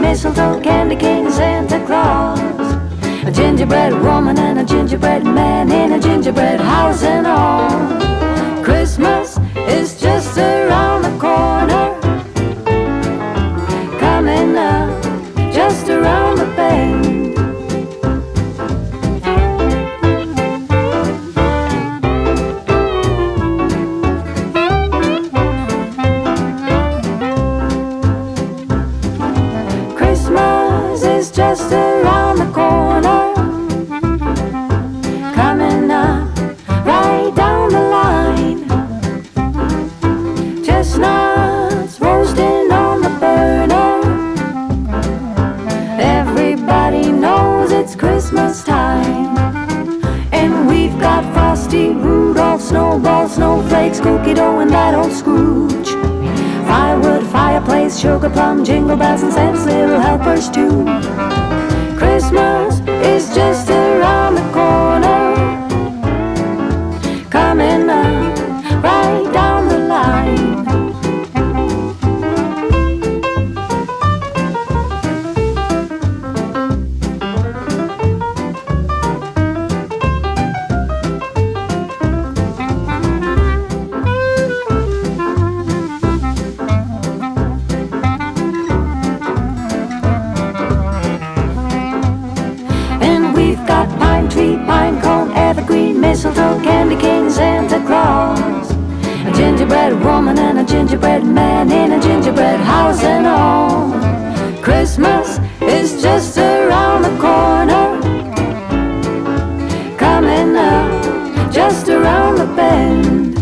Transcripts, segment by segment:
mistletoe, candy cane, Santa Claus. A gingerbread woman and a gingerbread man in a gingerbread house and all. Christmas is just around the corner, coming up just around the bend. Christmas is just around the corner, coming up right down the line. Chestnuts roasting on the burner, everybody knows it's Christmas time. And we've got Frosty, Rudolph, Snowball, Snowflakes, cookie dough, and that old Scrooge. Firewood, fireplace, sugar plum, jingle bells, and Santa's little helpers too. Christmas is just around the corner, coming up right down the line. Pine cone, evergreen, mistletoe, candy cane, Santa Claus. A gingerbread woman and a gingerbread man in a gingerbread house and all. Christmas is just around the corner, coming up just around the bend.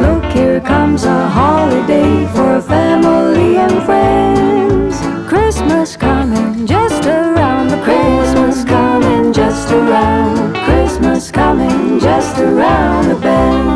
Look, here comes a holiday for family and friends. Christmas coming just around the Christmas coming just around, Christmas coming just around the bend.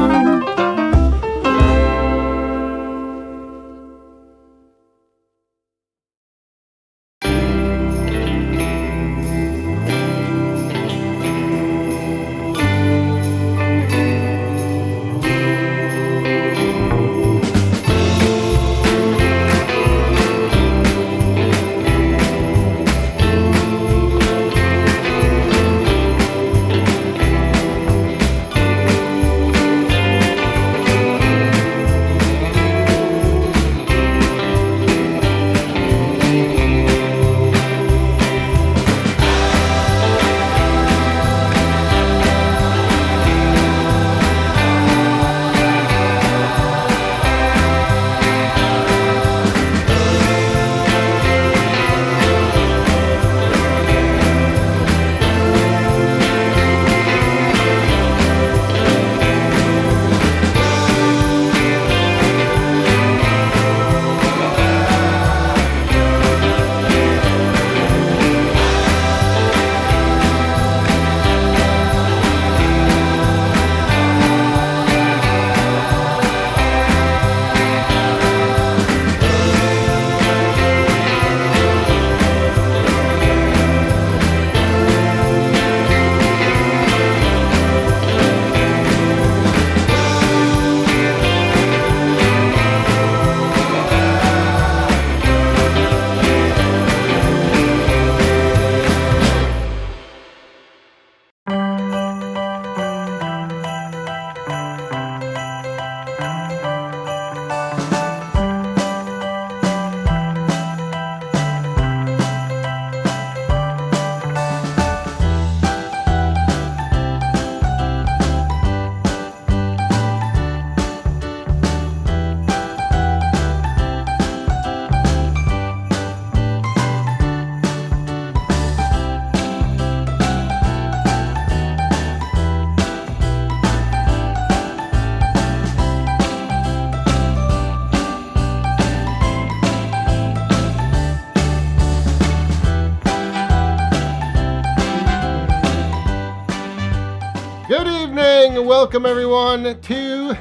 Welcome everyone to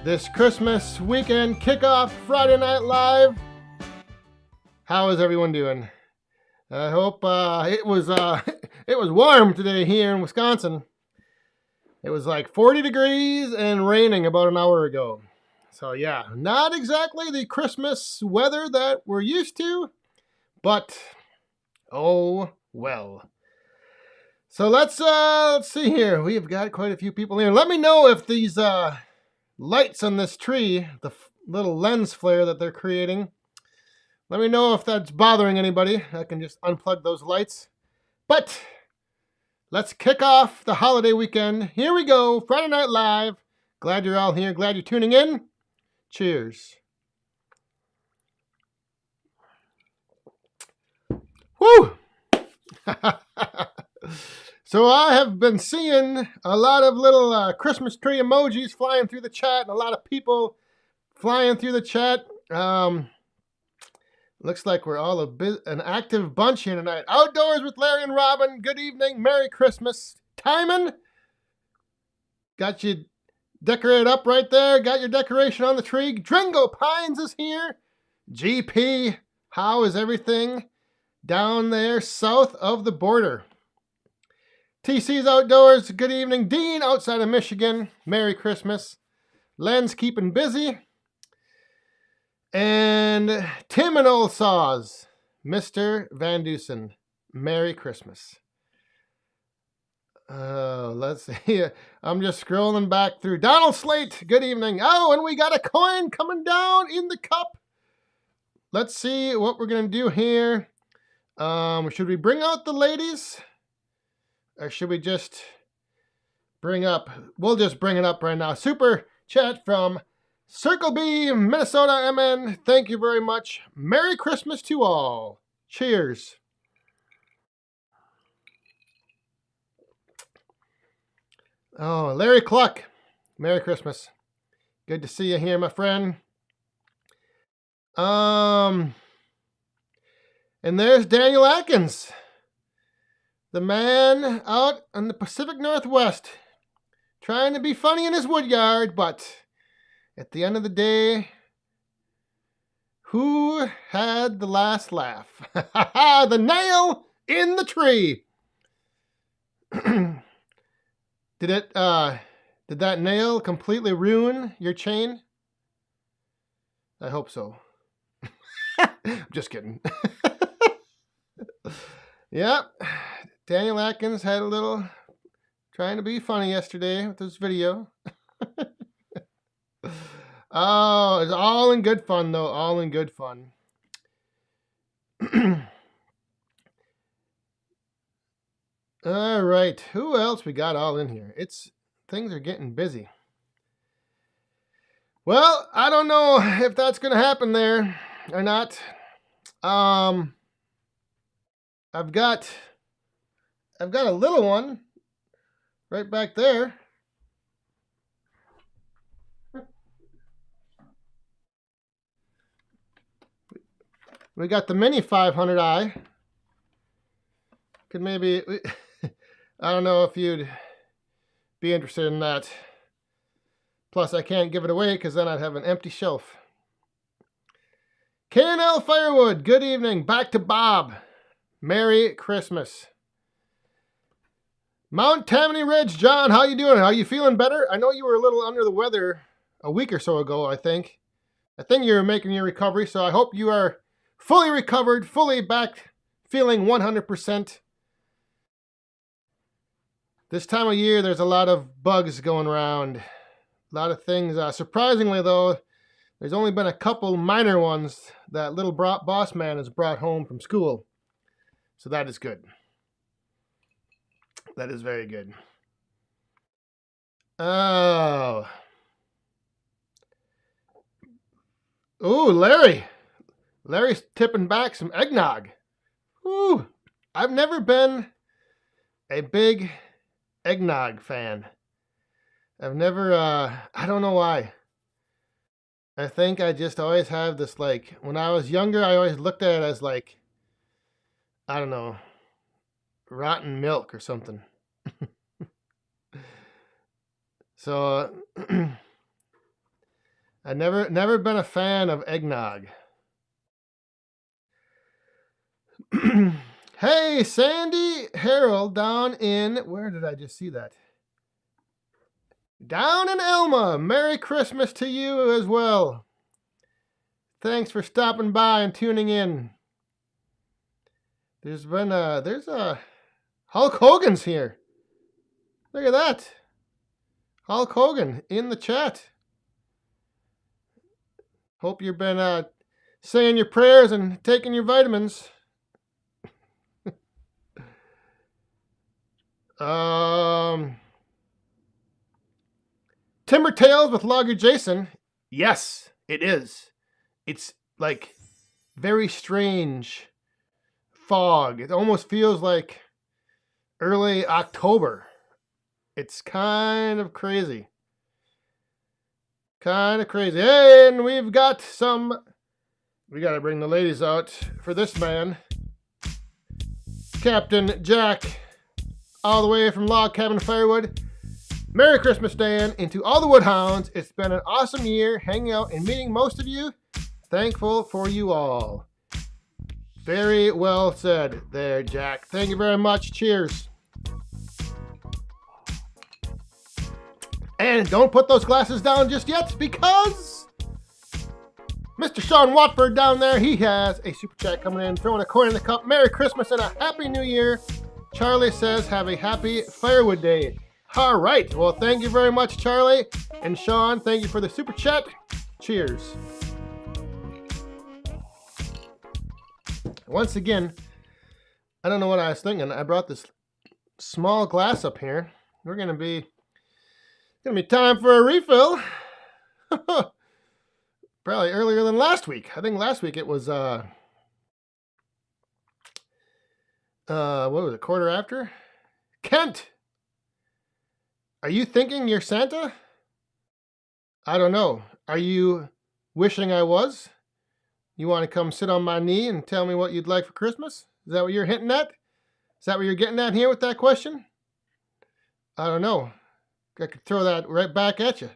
this Christmas weekend kickoff Friday Night Live. How is everyone doing? I hope it was warm today here in Wisconsin. It was like 40 degrees and raining about an hour ago. So yeah, not exactly the Christmas weather that we're used to, but oh well. So let's see here. We've got quite a few people here. Let me know if these lights on this tree, the little lens flare that they're creating, let me know if that's bothering anybody. I can just unplug those lights. But let's kick off the holiday weekend. Here we go, Friday Night Live. Glad you're all here. Glad you're tuning in. Cheers. Woo! So I have been seeing a lot of little Christmas tree emojis flying through the chat, and a lot of people flying through the chat. Looks like we're all an active bunch here tonight. Outdoors with Larry and Robin. Good evening. Merry Christmas. Timon, got you decorated up right there. Got your decoration on the tree. Dringo Pines is here. GP, how is everything down there south of the border? TC's outdoors. Good evening. Dean outside of Michigan. Merry Christmas. Len's keeping busy. And Tim and Old Saws. Mr. Van Dusen. Merry Christmas. Let's see. I'm just scrolling back through. Donald Slate. Good evening. Oh, and we got a coin coming down in the cup. Let's see what we're going to do here. Should we bring out the ladies? Or should we just bring up? We'll just bring it up right now. Super chat from Circle B, Minnesota MN. Thank you very much. Merry Christmas to all. Cheers. Oh, Larry Cluck. Merry Christmas. Good to see you here, my friend. And there's Daniel Atkins. The man out in the Pacific Northwest, trying to be funny in his woodyard, but at the end of the day, who had the last laugh? The nail in the tree. Did that nail completely ruin your chain? I hope so. Just kidding. Yep. Daniel Atkins had a little trying to be funny yesterday with his video. Oh, it's all in good fun, though. All in good fun. All right. Who else we got all in here? Things are getting busy. Well, I don't know if that's going to happen there or not. I've got a little one right back there. We got the mini 500i. Could maybe, I don't know if you'd be interested in that. Plus, I can't give it away because then I'd have an empty shelf. K&L Firewood, good evening. Back to Bob. Merry Christmas. Mount Tammany Ridge, John, how you doing? How you feeling better? I know you were a little under the weather a week or so ago, I think. I think you're making your recovery, so I hope you are fully recovered, fully back, feeling 100%. This time of year, there's a lot of bugs going around. A lot of things. Surprisingly, though, there's only been a couple minor ones that little boss man has brought home from school. So that is good. That is very good. Oh. Ooh, Larry. Larry's tipping back some eggnog. Ooh. I've never been a big eggnog fan. I've never, I don't know why. I think I just always have this, like, when I was younger, I always looked at it as, like, I don't know, rotten milk or something. So, I've never been a fan of eggnog. Hey, Sandy Harold down in, where did I just see that? Down in Elma, Merry Christmas to you as well. Thanks for stopping by and tuning in. There's Hulk Hogan's here. Look at that. Hulk Hogan in the chat. Hope you've been saying your prayers and taking your vitamins. Timber Tales with Logger Jason. Yes, it is. It's like very strange fog. It almost feels like early October. It's kind of crazy. And we got to bring the ladies out for this man. Captain Jack, all the way from Log Cabin Firewood. Merry Christmas, Dan, and to all the Woodhounds. It's been an awesome year hanging out and meeting most of you. Thankful for you all. Very well said there, Jack. Thank you very much. Cheers. And don't put those glasses down just yet, because Mr. Sean Watford down there, he has a super chat coming in, throwing a coin in the cup. Merry Christmas and a Happy New Year. Charlie says, have a happy Firewood Day. All right. Well, thank you very much, Charlie. And Sean, thank you for the super chat. Cheers. Once again, I don't know what I was thinking. I brought this small glass up here. We're going to be time for a refill. Probably earlier than last week. I think last week it was, what was it, quarter after? Kent! Are you thinking you're Santa? I don't know. Are you wishing I was? You want to come sit on my knee and tell me what you'd like for Christmas? Is that what you're hinting at? Is that what you're getting at here with that question? I don't know. I could throw that right back at you.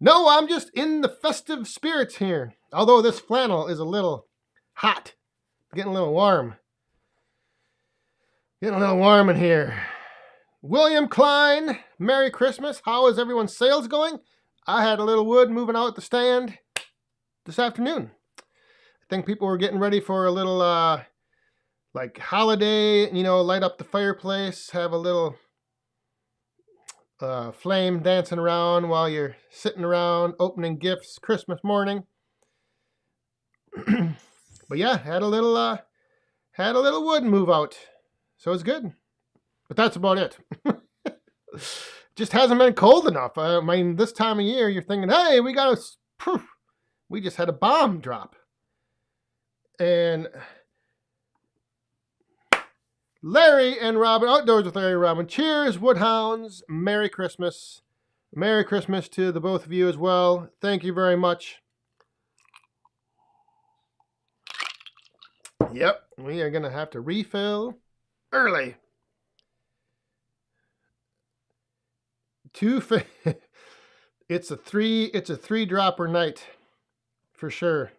No, I'm just in the festive spirits here. Although this flannel is a little hot. Getting a little warm. Getting a little warm in here. William Klein, Merry Christmas. How is everyone's sales going? I had a little wood moving out the stand this afternoon. I think people were getting ready for a little, like holiday, light up the fireplace, have a little flame dancing around while you're sitting around opening gifts Christmas morning. But yeah, had a little wood move out. So it's good. But that's about it. Just hasn't been cold enough. I mean, this time of year, you're thinking, hey, we just had a bomb drop. And Larry and Robin, Outdoors with Larry and Robin. Cheers, Woodhounds. Merry Christmas. Merry Christmas to the both of you as well. Thank you very much. Yep, we are going to have to refill early. It's a three dropper night for sure.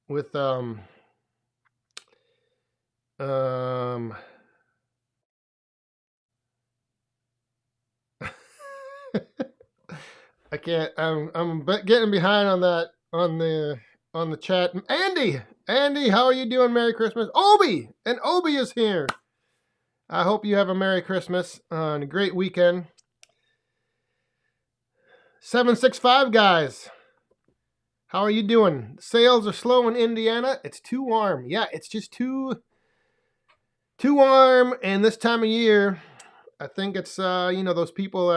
With I can't. I'm getting behind on that on the chat. Andy, how are you doing? Merry Christmas. Obi is here. I hope you have a Merry Christmas and a great weekend. 765 guys, how are you doing? Sales are slow in Indiana. It's too warm. Yeah, it's just too warm. And this time of year, I think it's those people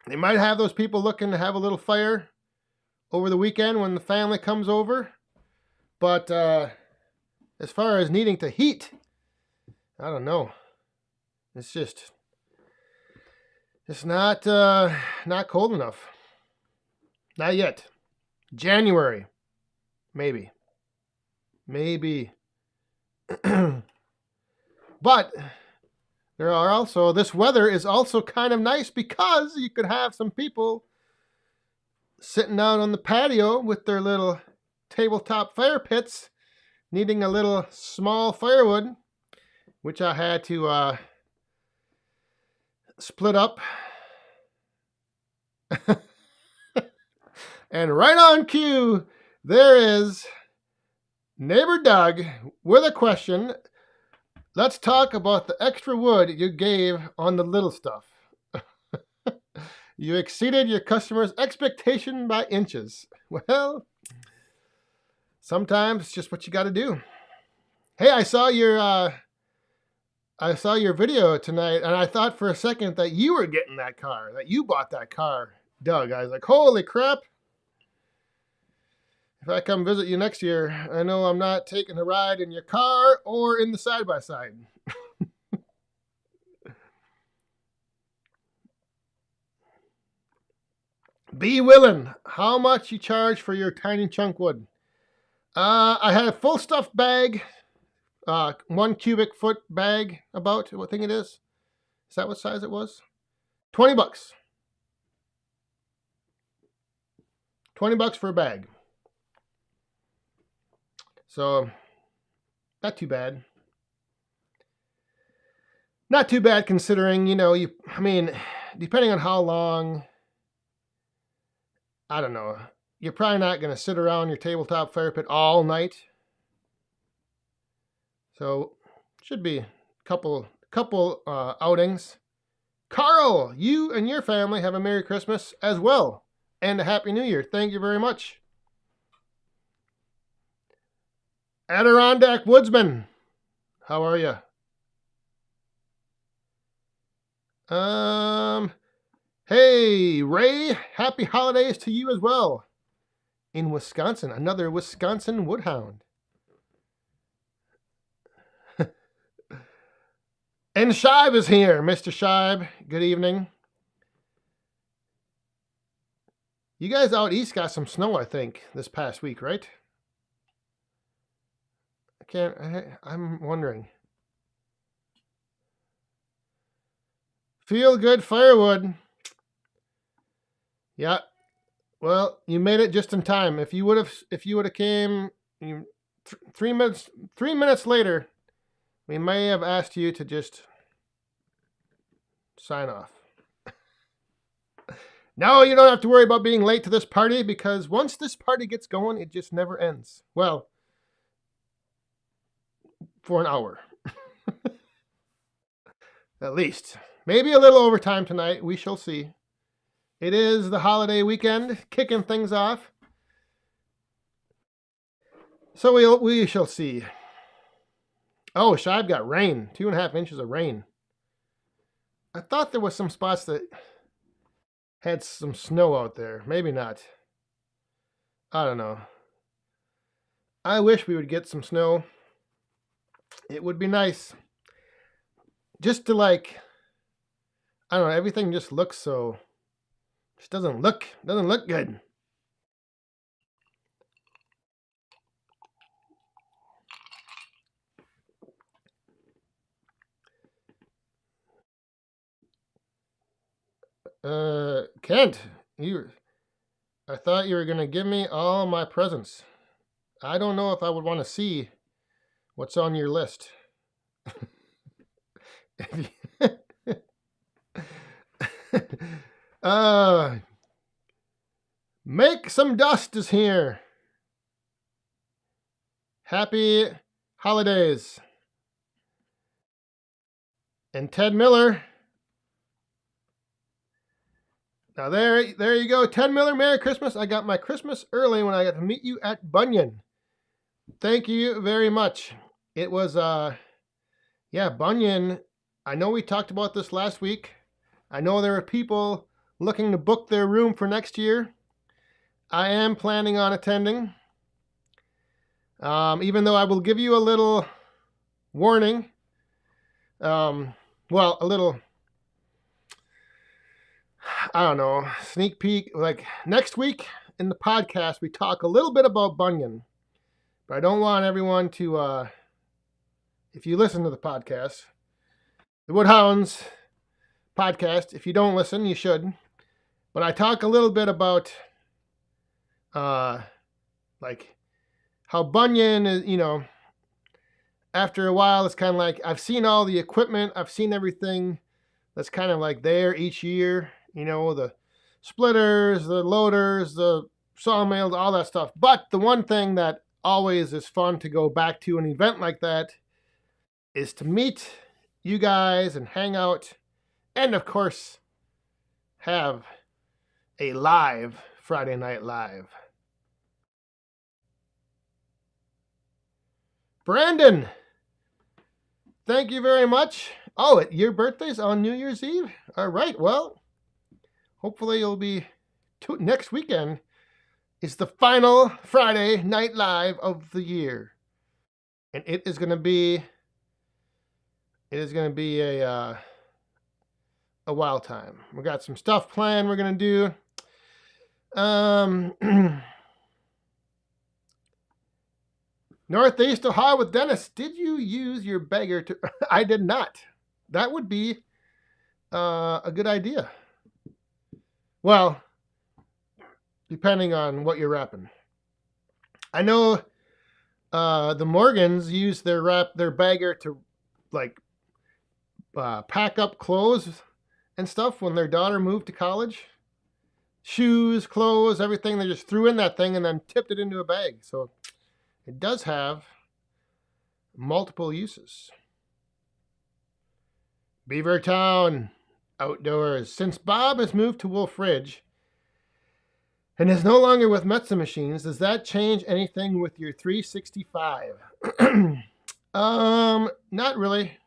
they might have those people looking to have a little fire over the weekend when the family comes over. But as far as needing to heat, I don't know. It's not cold enough. Not yet. January, maybe. But this weather is also kind of nice because you could have some people sitting out on the patio with their little tabletop fire pits, needing a little small firewood, which I had to split up. And right on cue, there is neighbor Doug with a question. Let's talk about the extra wood you gave on the little stuff. You exceeded your customer's expectation by inches. Well, sometimes it's just what you got to do. Hey, I saw your video tonight, and I thought for a second that you were getting that car, that you bought that car, Doug. I was like, holy crap. If I come visit you next year, I know I'm not taking a ride in your car or in the side-by-side. Be willing. How much you charge for your tiny chunk wood? I had a full stuff bag, 1 cubic foot bag, about what thing it is. Is that what size it was? $20. $20 for a bag. So, not too bad. Not too bad considering, depending on how long, I don't know, you're probably not going to sit around your tabletop fire pit all night. So, should be a couple outings. Carl, you and your family have a Merry Christmas as well. And a Happy New Year. Thank you very much. Adirondack Woodsman, how are you? Hey, Ray, happy holidays to you as well. In Wisconsin, another Wisconsin woodhound. And Shive is here, Mr. Shive. Good evening. You guys out east got some snow, I think, this past week, right? I'm wondering. Feel good firewood. Yeah. Well, you made it just in time. If you would have came 3 minutes later, we may have asked you to just sign off. No, you don't have to worry about being late to this party, because once this party gets going, it just never ends. Well, for an hour. At least. Maybe a little overtime tonight. We shall see. It is the holiday weekend, kicking things off. So we shall see. Oh, Shive got rain. 2.5 inches of rain. I thought there was some spots that had some snow out there. Maybe not. I don't know. I wish we would get some snow. It would be nice. Just to I don't know, everything just looks so, just doesn't look good. Kent, I thought you were going to give me all my presents. I don't know if I would want to see what's on your list. Make some dust is here. Happy holidays. And Ted Miller. Now there you go. Ted Miller, Merry Christmas. I got my Christmas early when I got to meet you at Bunyan. Thank you very much. It was, Bunyan. I know we talked about this last week. I know there are people looking to book their room for next year. I am planning on attending. Even though I will give you a little warning. A little, I don't know, sneak peek. Like next week in the podcast, we talk a little bit about Bunyan. But I don't want everyone to, if you listen to the podcast, the Woodhounds podcast, if you don't listen, you should. But I talk a little bit about, how Bunyan is, after a while, it's kind of like, I've seen all the equipment, I've seen everything, that's kind of like there each year. You know, the splitters, the loaders, the sawmills, all that stuff. But the one thing that always is fun to go back to an event like that is to meet you guys and hang out, and of course have a live Friday Night Live. Brandon, thank you very much. Oh, your birthday's on New Year's Eve? All right, well, hopefully you'll be next weekend is the final Friday Night Live of the year. And it is going to be a wild time. We got some stuff planned we're going to do. Northeast Ohio with Dennis. Did you use your bagger to... I did not. That would be a good idea. Well, depending on what you're wrapping. I know the Morgans use their bagger to like pack up clothes and stuff when their daughter moved to college. Shoes, clothes, everything. They just threw in that thing and then tipped it into a bag. So it does have multiple uses. Beavertown Outdoors. Since Bob has moved to Wolf Ridge and is no longer with Metza Machines, does that change anything with your 365? Not really.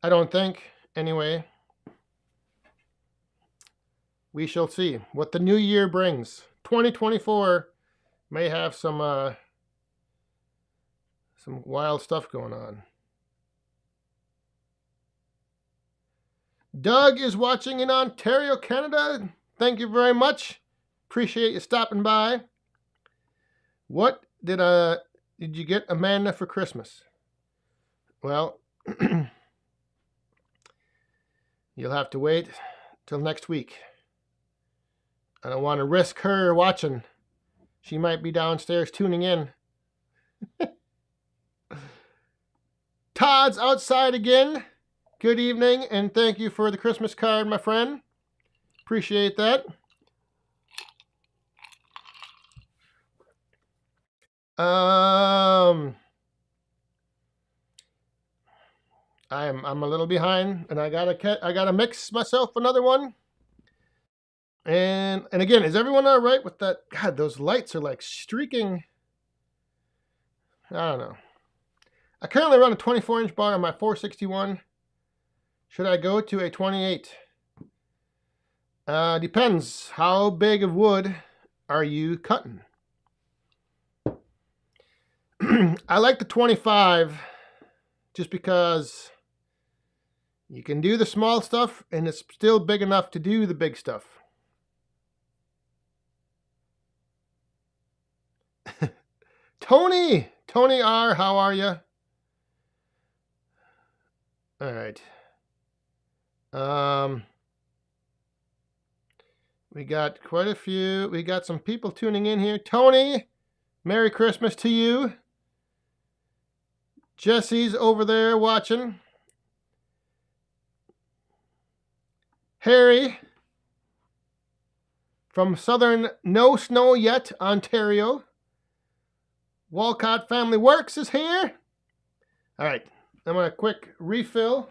I don't think, anyway. We shall see what the new year brings. 2024 may have some wild stuff going on. Doug is watching in Ontario, Canada. Thank you very much. Appreciate you stopping by. What did you get Amanda for Christmas? Well, you'll have to wait till next week. I don't want to risk her watching. She might be downstairs tuning in. Todd's outside again. Good evening, and thank you for the Christmas card, my friend. Appreciate that. I'm a little behind, and I gotta mix myself another one. And again, is everyone all right with that? God, those lights are like streaking. I don't know. I currently run a 24-inch bar on my 461. Should I go to a 28? Depends. How big of wood are you cutting? I like the 25 just because you can do the small stuff and it's still big enough to do the big stuff. Tony R, how are you? All right. We got quite a few. We got some people tuning in here. Tony, Merry Christmas to you. Jesse's over there watching. Harry from southern No Snow Yet, Ontario. Walcott Family Works is here. All right, I'm going to quick refill.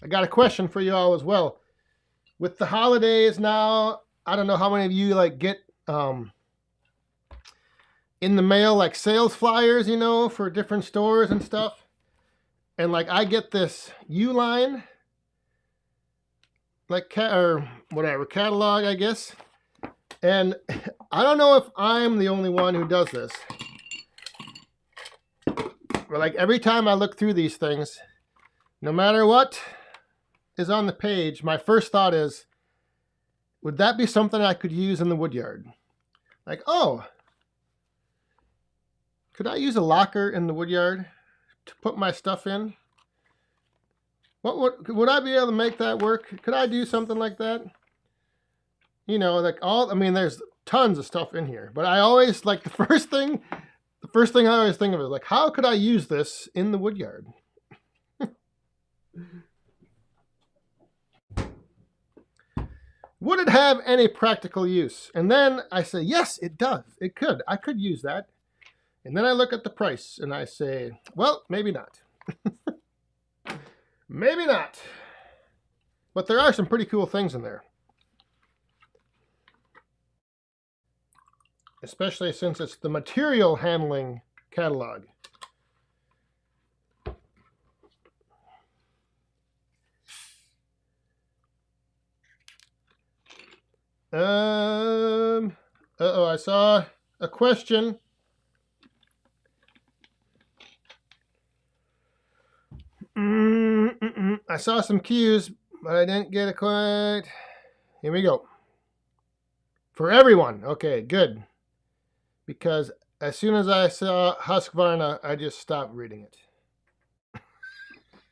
I got a question for you all as well. With the holidays now, I don't know how many of you like get in the mail like sales flyers, you know, for different stores and stuff. And like I get this Uline like or whatever catalog, I guess. And I don't know if I'm the only one who does this. But like every time I look through these things, no matter what is on the page, my first thought is, would that be something I could use in the Woodyard? Like, oh, could I use a locker in the Woodyard to put my stuff in? Would I be able to make that work? Could I do something like that? You know, like there's tons of stuff in here. But I always, like, the first thing I always think of is, like, how could I use this in the woodyard? Would it have any practical use? And then I say, yes, it does. It could. I could use that. And then I look at the price and I say, well, maybe not. Maybe not. But there are some pretty cool things in there. Especially since it's the material handling catalog. Uh-oh, I saw a question. I saw some cues, but I didn't get it quite. Here we go. For everyone. Okay, good. Because as soon as I saw Husqvarna, I just stopped reading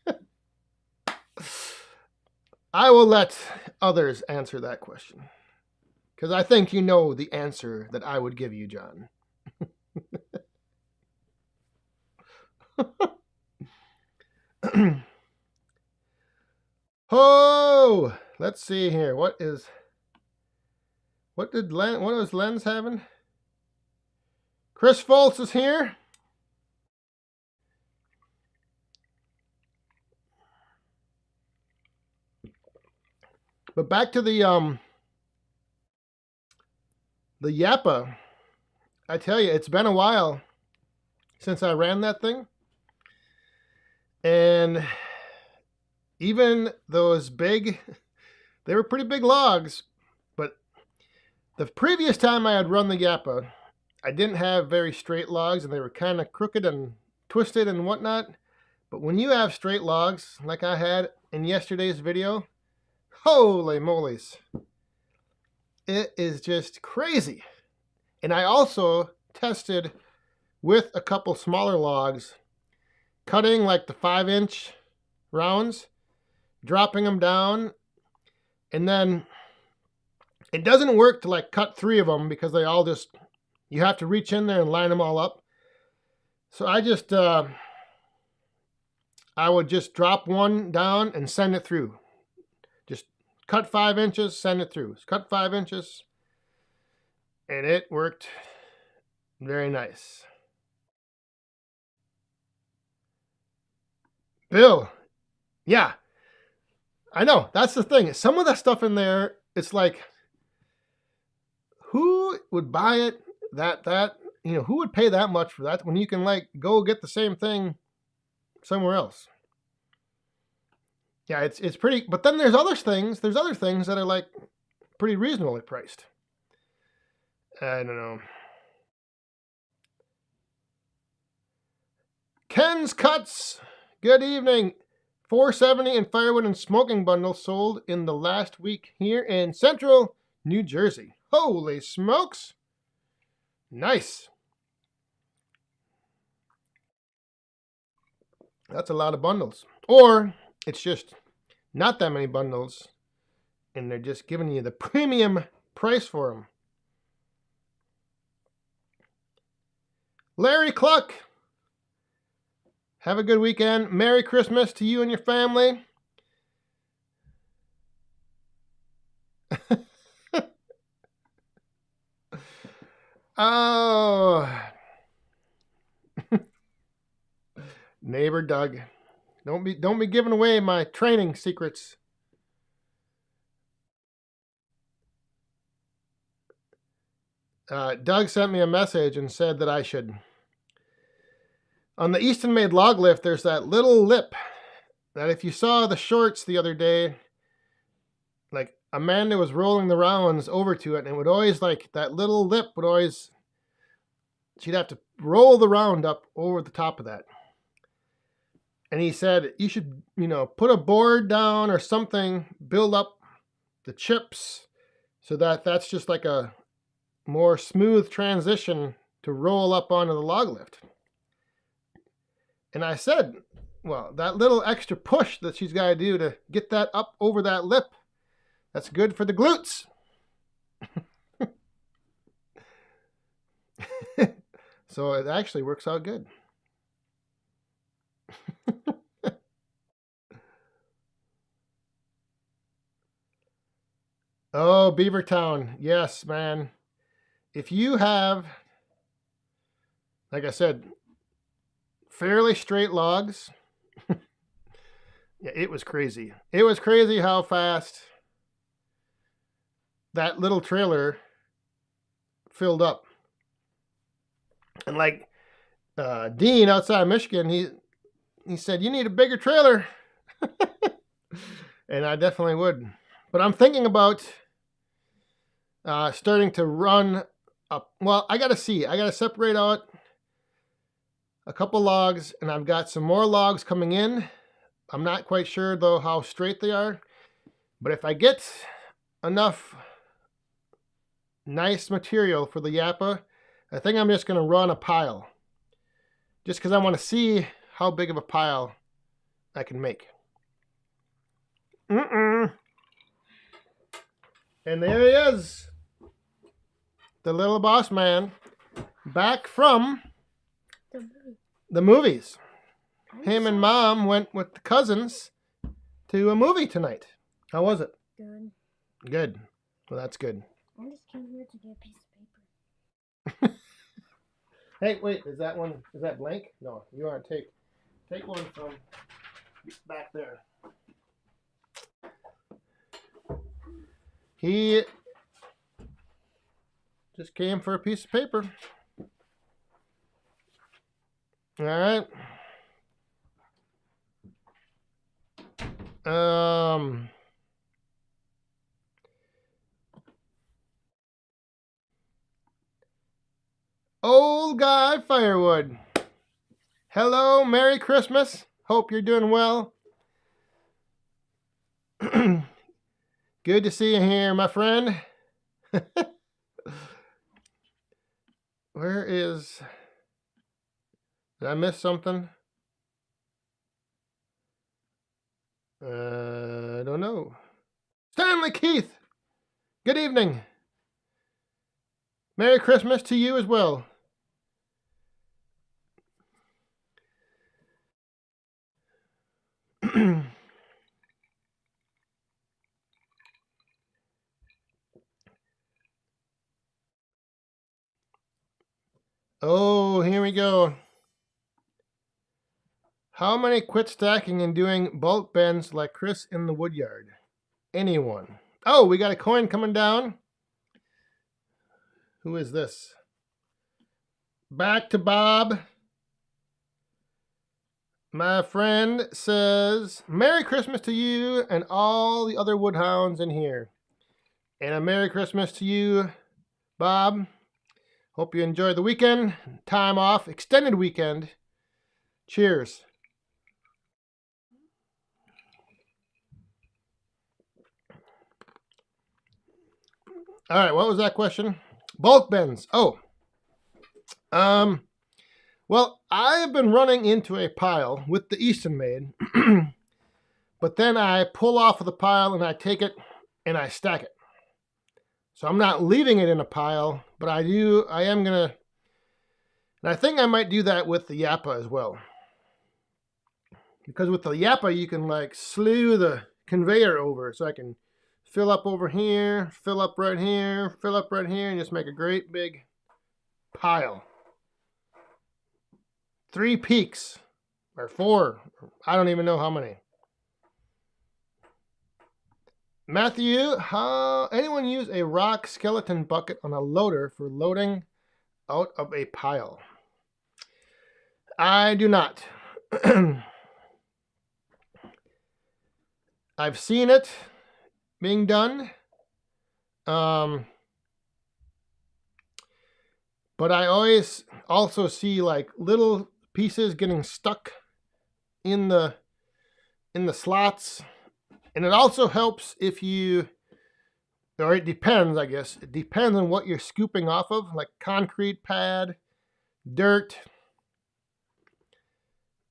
it. I will let others answer that question. Because I think you know the answer that I would give you, John. Oh, let's see here. What was Len's having? Chris Foltz is here. But back to the Yappa. I tell you, it's been a while since I ran that thing. And even those big, they were pretty big logs. But the previous time I had run the Yappa, I didn't have very straight logs, and they were kind of crooked and twisted and whatnot. But when you have straight logs, like I had in yesterday's video, holy moly's, it is just crazy. And I also tested with a couple smaller logs, cutting like the 5-inch rounds, dropping them down, and then it doesn't work to like cut 3 of them because they all just, you have to reach in there and line them all up. So I just, I would just drop one down and send it through. Just cut 5 inches, send it through. Cut 5 inches. And it worked very nice. Bill. Yeah. I know. That's the thing. Some of that stuff in there, it's like, who would buy it? Who would pay that much for that when you can like go get the same thing somewhere else? Yeah, it's pretty, but then there's other things that are like pretty reasonably priced. I don't know. Ken's Cuts. Good evening. $4.70 in firewood and smoking bundles sold in the last week here in central New Jersey. Holy smokes. Nice. That's a lot of bundles. Or it's just not that many bundles, and they're just giving you the premium price for them. Larry Cluck. Have a good weekend. Merry Christmas to you and your family. Oh. Neighbor Doug. Don't be giving away my training secrets. Doug sent me a message and said that I should. On the Easton Made log lift, there's that little lip that if you saw the shorts the other day, like Amanda was rolling the rounds over to it, and it would always like that little lip would always, she'd have to roll the round up over the top of that. And he said, you should, put a board down or something, build up the chips so that that's just like a more smooth transition to roll up onto the log lift. And I said, well, that little extra push that she's got to do to get that up over that lip, that's good for the glutes. So it actually works out good. Oh, Beavertown. Yes, man. If you have, like I said, fairly straight logs, yeah, it was crazy. It was crazy how fast that little trailer filled up. And like Dean outside Michigan, he said, "You need a bigger trailer." And I definitely would. But I'm thinking about starting to run up. Well, I got to see. I got to separate out a couple logs, and I've got some more logs coming in. I'm not quite sure, though, how straight they are. But if I get enough nice material for the Yappa, I think I'm just going to run a pile. Just because I want to see how big of a pile I can make. And there he is. The little boss man. Back from the movies. Him and Mom went with the cousins to a movie tonight. How was it? Good. Good. Well, that's good. I just came here to get a piece of paper. Hey, wait, is that blank? No, you want to take one from back there. He just came for a piece of paper. All right. Old guy Firewood. Hello, Merry Christmas. Hope you're doing well. Good to see you here, my friend. Where is... Did I miss something? I don't know. Stanley Keith! Good evening. Merry Christmas to you as well. Oh, here we go. How many quit stacking and doing bulk bends like Chris in the Woodyard? Anyone? Oh, we got a coin coming down. Who is this? Back to Bob. My friend says, Merry Christmas to you and all the other woodhounds in here. And a Merry Christmas to you, Bob. Hope you enjoyed the weekend. Time off. Extended weekend. Cheers. All right, what was that question? Bulk bends. Oh. Well, I have been running into a pile with the Easton made, but then I pull off of the pile and I take it and I stack it. So I'm not leaving it in a pile, but I am going to, and I think I might do that with the Yappa as well. Because with the Yappa, you can like slew the conveyor over, so I can fill up over here, fill up right here, fill up right here, and just make a great big pile. 3 peaks, or 4, I don't even know how many. Matthew, how anyone use a rock skeleton bucket on a loader for loading out of a pile? I do not. I've seen it being done. But I always also see like little pieces getting stuck in the slots. And it also helps if you, or it depends, I guess. It depends on what you're scooping off of, like concrete pad, dirt.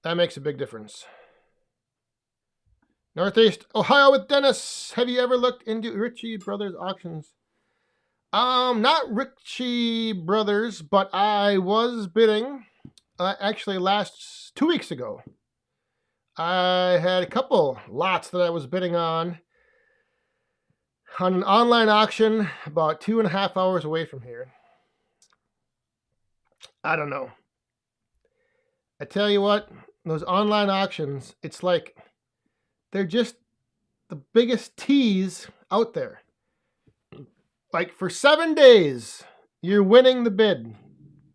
That makes a big difference. Northeast Ohio with Dennis. Have you ever looked into Ritchie Brothers auctions? Not Ritchie Brothers, but I was bidding. Actually, 2 weeks ago, I had a couple lots that I was bidding on an online auction about 2.5 hours away from here. I don't know. I tell you what, those online auctions, it's like they're just the biggest tease out there. Like for 7 days, you're winning the bid.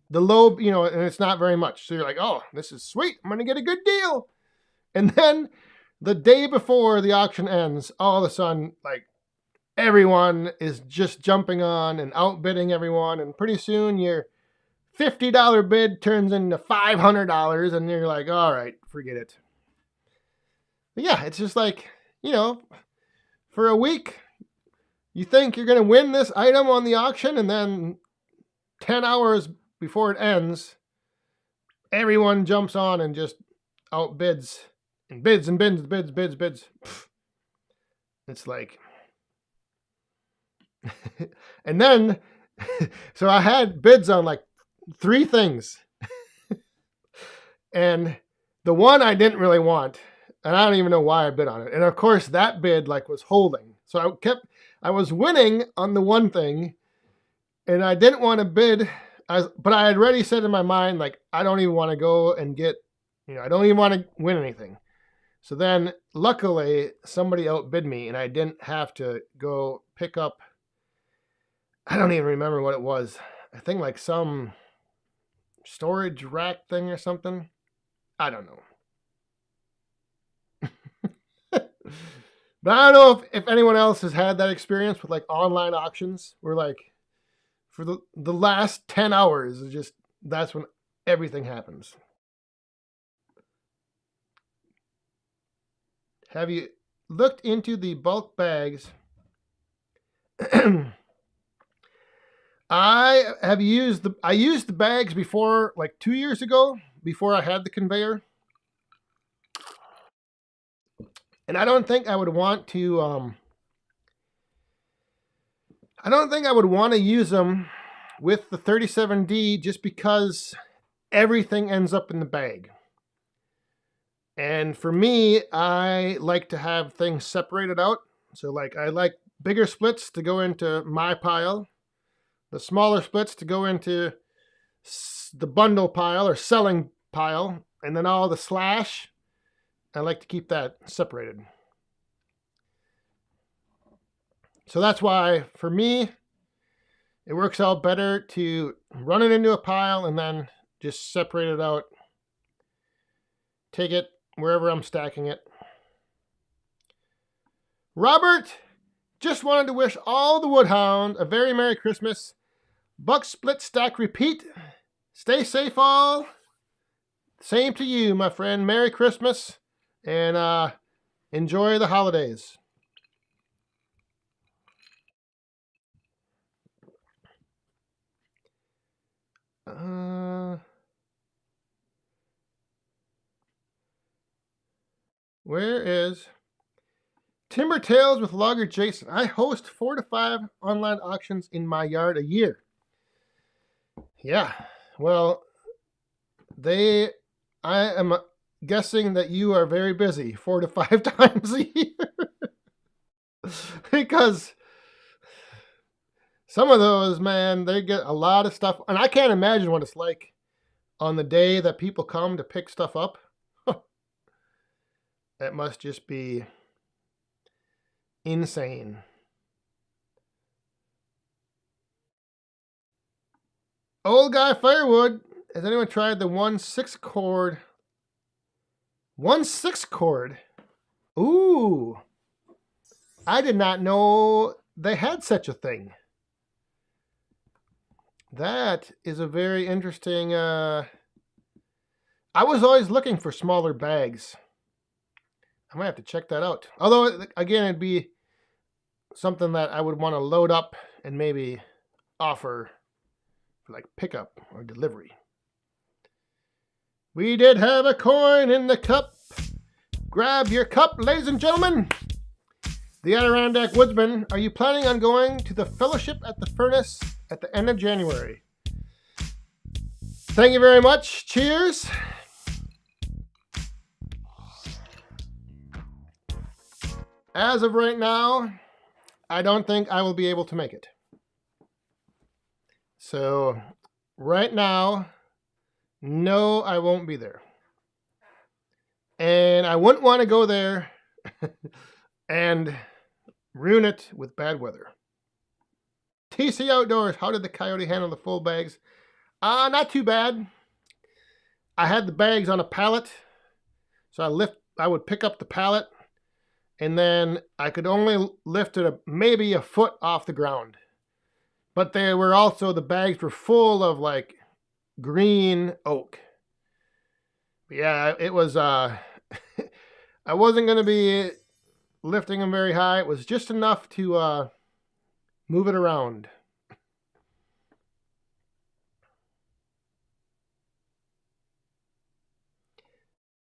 The low, and it's not very much. So you're like, oh, this is sweet. I'm going to get a good deal. And then the day before the auction ends, all of a sudden, like, everyone is just jumping on and outbidding everyone. And pretty soon your $50 bid turns into $500. And you're like, all right, forget it. But yeah, it's just like, for a week, you think you're going to win this item on the auction. And then 10 hours before it ends, everyone jumps on and just outbids and bids. It's like, and then, so I had bids on like 3 things. And the one I didn't really want, and I don't even know why I bid on it. And of course that bid like was holding. So I was winning on the one thing and I didn't want to bid. But I had already said in my mind, like, I don't even want to go and get, I don't even want to win anything. So then, luckily, somebody outbid me, and I didn't have to go pick up, I don't even remember what it was. I think like some storage rack thing or something. I don't know. But I don't know if anyone else has had that experience with like online auctions where like, for the last 10 hours, that's when everything happens. Have you looked into the bulk bags? I used the bags before, like 2 years ago, before I had the conveyor. And I don't think I would want to use them with the 37D just because everything ends up in the bag. And for me, I like to have things separated out. So like I like bigger splits to go into my pile, the smaller splits to go into the bundle pile or selling pile, and then all the slash, I like to keep that separated. So that's why, for me, it works out better to run it into a pile and then just separate it out. Take it wherever I'm stacking it. Robert just wanted to wish all the Woodhound a very Merry Christmas. Buck split stack repeat. Stay safe all. Same to you, my friend. Merry Christmas and enjoy the holidays. Where is Timber Tales with Logger Jason? I host 4 to 5 online auctions in my yard a year. Yeah, well, I am guessing that you are very busy 4 to 5 times a year. Because some of those, man, they get a lot of stuff. And I can't imagine what it's like on the day that people come to pick stuff up. That must just be insane. Old guy Firewood. Has anyone tried the 1/6 cord? 1/6 cord? Ooh. I did not know they had such a thing. That is a very interesting... I was always looking for smaller bags. I might have to check that out. Although, again, it'd be something that I would want to load up and maybe offer for like pickup or delivery. We did have a coin in the cup. Grab your cup, ladies and gentlemen. The Adirondack Woodsman, are you planning on going to the Fellowship at the Furnace at the end of January? Thank you very much. Cheers. As of right now, I don't think I will be able to make it. So right now, no, I won't be there. And I wouldn't want to go there and ruin it with bad weather. TC Outdoors, how did the coyote handle the full bags? Not too bad. I had the bags on a pallet, so I would pick up the pallet, and then I could only lift it maybe a foot off the ground. But the bags were full of like green oak. Yeah, it was, I wasn't going to be lifting them very high. It was just enough to move it around.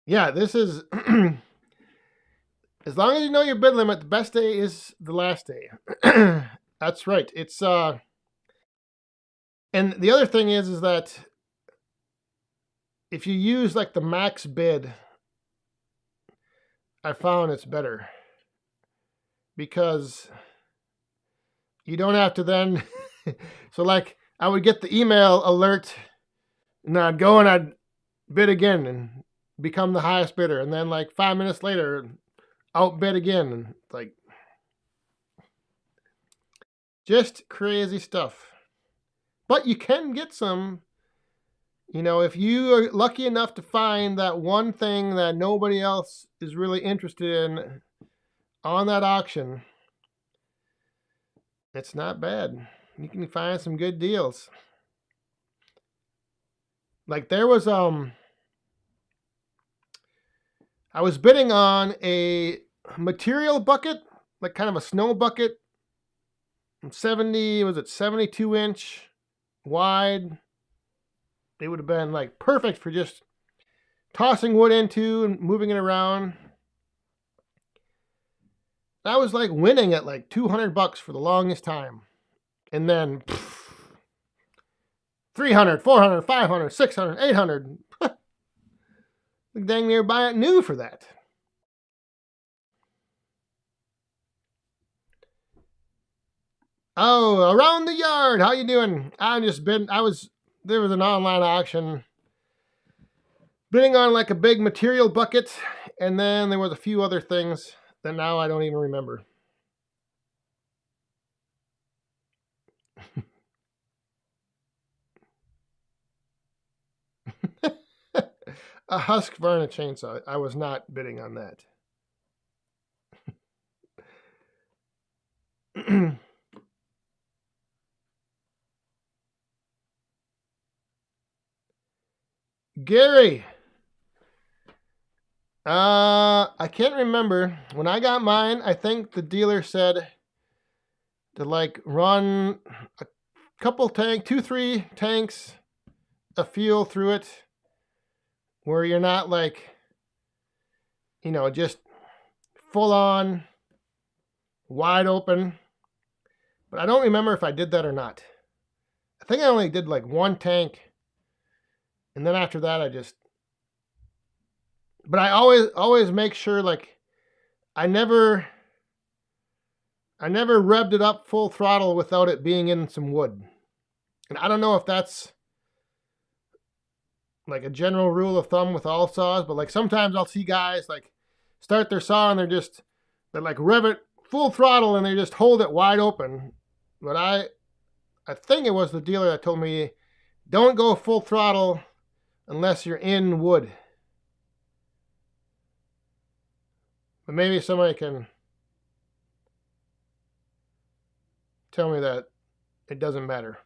Yeah, this is, as long as you know your bid limit, the best day is the last day. That's right. It's, and the other thing is that if you use like the max bid, I found it's better because you don't have to then, so like I would get the email alert and I'd go and I'd bid again and become the highest bidder. And then like 5 minutes later, outbid again. And like, just crazy stuff. But you can get some, if you are lucky enough to find that one thing that nobody else is really interested in on that auction, it's not bad. You can find some good deals. Like there was, I was bidding on a material bucket, like kind of a snow bucket, 72 inch wide. It would have been like perfect for just tossing wood into and moving it around. I was like winning at like $200 for the longest time. And then 300, 400, 500, 600, 800. Dang near buy it new for that. Oh, around the yard. How you doing? There was an online auction bidding on like a big material bucket, and then there was a few other things that now I don't even remember. A Husqvarna chainsaw. I was not bidding on that. Gary. I can't remember. When I got mine, I think the dealer said to like run a couple 2-3 tanks of fuel through it where you're not like, just full on wide open. But I don't remember if I did that or not. I think I only did like one tank. And then after that, but I always make sure like I never revved it up full throttle without it being in some wood. And I don't know if that's like a general rule of thumb with all saws, but like sometimes I'll see guys like start their saw and they like rev it full throttle and they just hold it wide open. But I think it was the dealer that told me don't go full throttle unless you're in wood. But maybe somebody can tell me that it doesn't matter.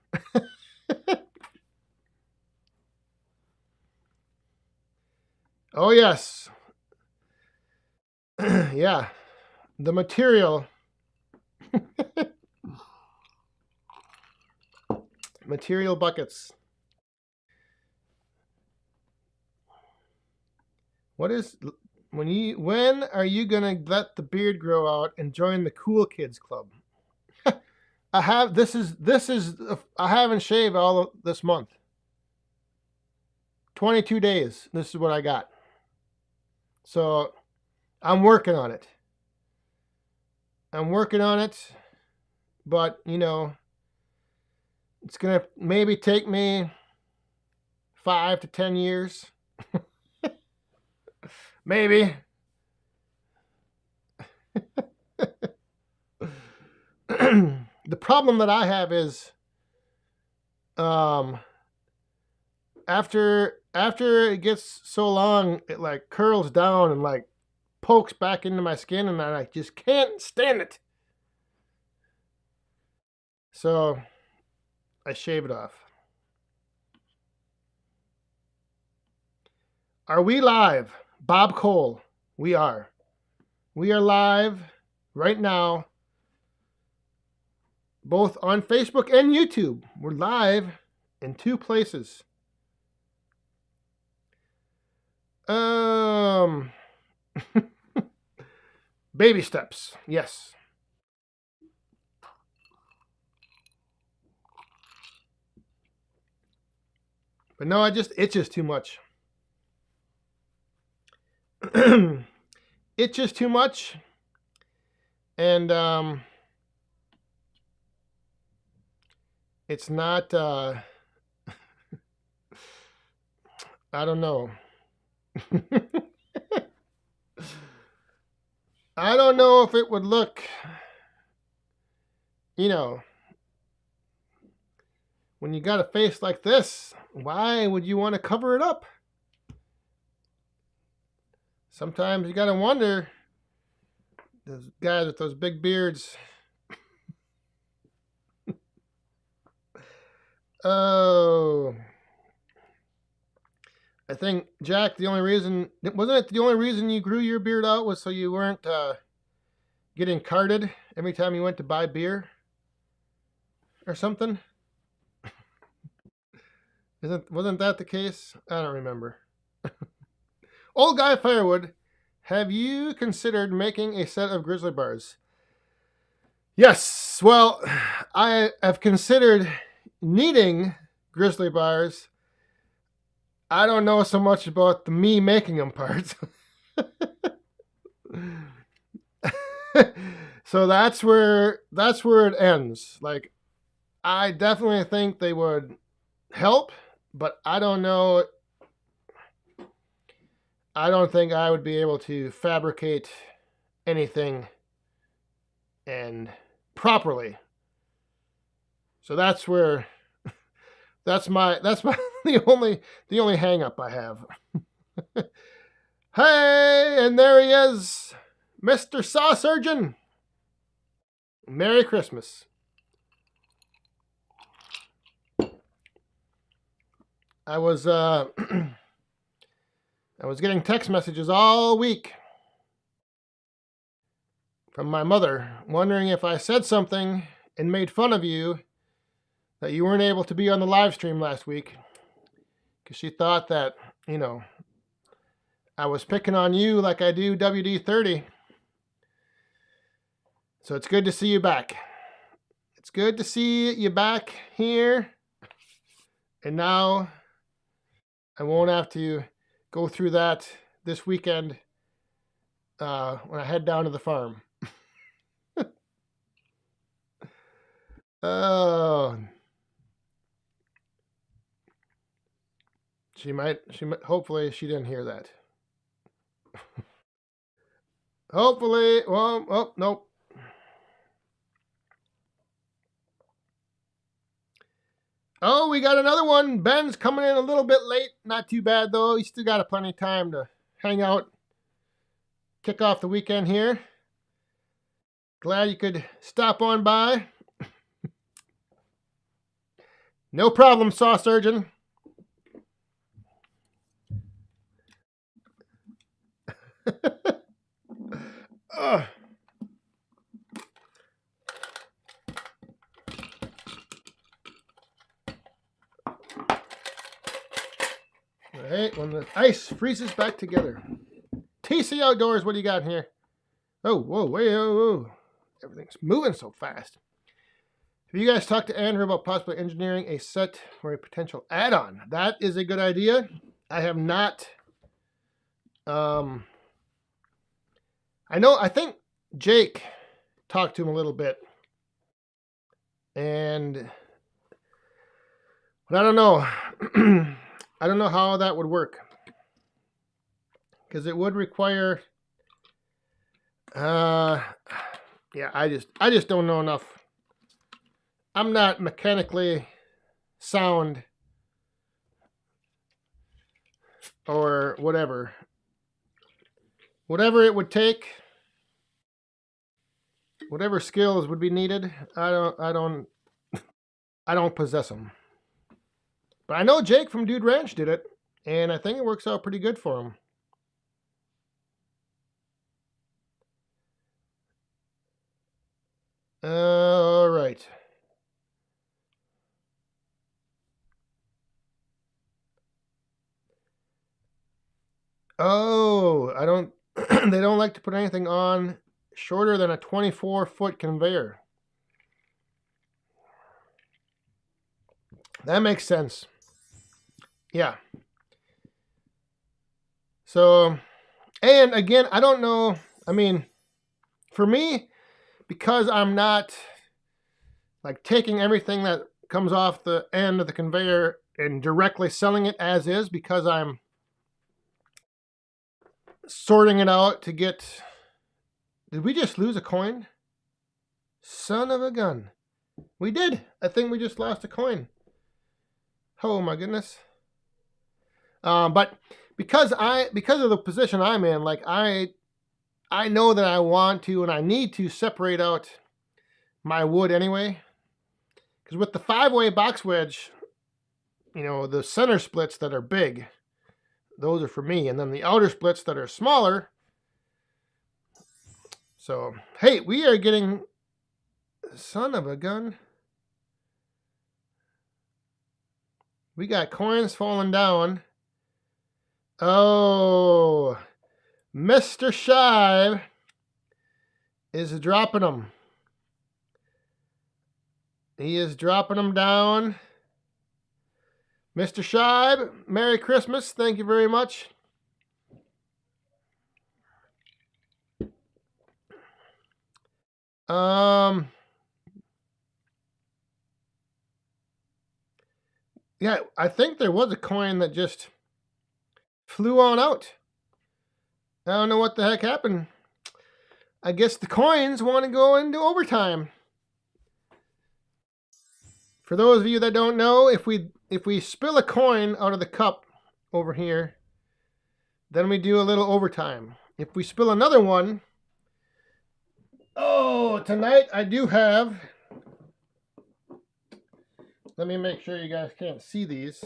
Oh, yes. Yeah. The material. Material buckets. What is When are you gonna let the beard grow out and join the cool kids club? I haven't shaved all of this month. 22 days. This is what I got. So I'm working on it. But it's gonna maybe take me 5 to 10 years. Maybe. The problem that I have is after it gets so long, it like curls down and like pokes back into my skin, and I just can't stand it. So I shave it off. Are we live? Bob Cole, we are. We are live right now, both on Facebook and YouTube. We're live in 2 places. Baby steps, yes. But no, it just itches too much. Itches too much. And it's not I don't know. I don't know if it would look, when you got a face like this, why would you want to cover it up? Sometimes you got to wonder, those guys with those big beards. Oh, I think, Jack, wasn't it the only reason you grew your beard out was so you weren't getting carded every time you went to buy beer or something? Wasn't that the case? I don't remember. Old Guy Firewood, have you considered making a set of grizzly bars? Yes. Well, I have considered needing grizzly bars. I don't know so much about the me making them parts. So that's where it ends. Like, I definitely think they would help, but I don't know. I don't think I would be able to fabricate anything and properly. So that's my the only hang up I have. Hey, and there he is, Mr. Saw Surgeon. Merry Christmas. I was getting text messages all week from my mother wondering if I said something and made fun of you that you weren't able to be on the live stream last week, because she thought that, I was picking on you like I do WD-30. So it's good to see you back. It's good to see you back here. And now I won't have to go through that this weekend when I head down to the farm. Oh. She might, hopefully she didn't hear that. Hopefully, well, oh, nope. Oh, we got another one. Ben's coming in a little bit late. Not too bad, though. He's still got plenty of time to hang out, kick off the weekend here. Glad you could stop on by. No problem, Saw Surgeon. I hate when the ice freezes back together. TC Outdoors, what do you got in here? Oh, whoa, whoa. Everything's moving so fast. Have you guys talked to Andrew about possibly engineering a set for a potential add-on? That is a good idea. I have not. I think Jake talked to him a little bit. But I don't know. I don't know how that would work. Because it would require, I just don't know enough. I'm not mechanically sound or whatever. Whatever it would take, whatever skills would be needed, I don't possess them. But I know Jake from Dude Ranch did it, and I think it works out pretty good for him. All right. Oh, they don't like to put anything on shorter than a 24-foot conveyor. That makes sense. Yeah. So, and again, I don't know. I mean, for me, because I'm not like taking everything that comes off the end of the conveyor and directly selling it as is, because I'm sorting it out to get... Did we just lose a coin? Son of a gun. We did. I think we just lost a coin. Oh my goodness. But because of the position I'm in, like I know that I want to and I need to separate out my wood anyway. Because with the 5-way box wedge, the center splits that are big, those are for me. And then the outer splits that are smaller. So, hey, we are getting... Son of a gun. We got coins falling down. Oh, Mr. Shive is dropping them. He is dropping them down. Mr. Shive, Merry Christmas. Thank you very much. Yeah, I think there was a coin that just flew on out. I don't know what the heck happened. I guess the coins want to go into overtime. For those of you that don't know, if we spill a coin out of the cup over here, then we do a little overtime. If we spill another one... Oh, tonight I do have... Let me make sure you guys can't see these.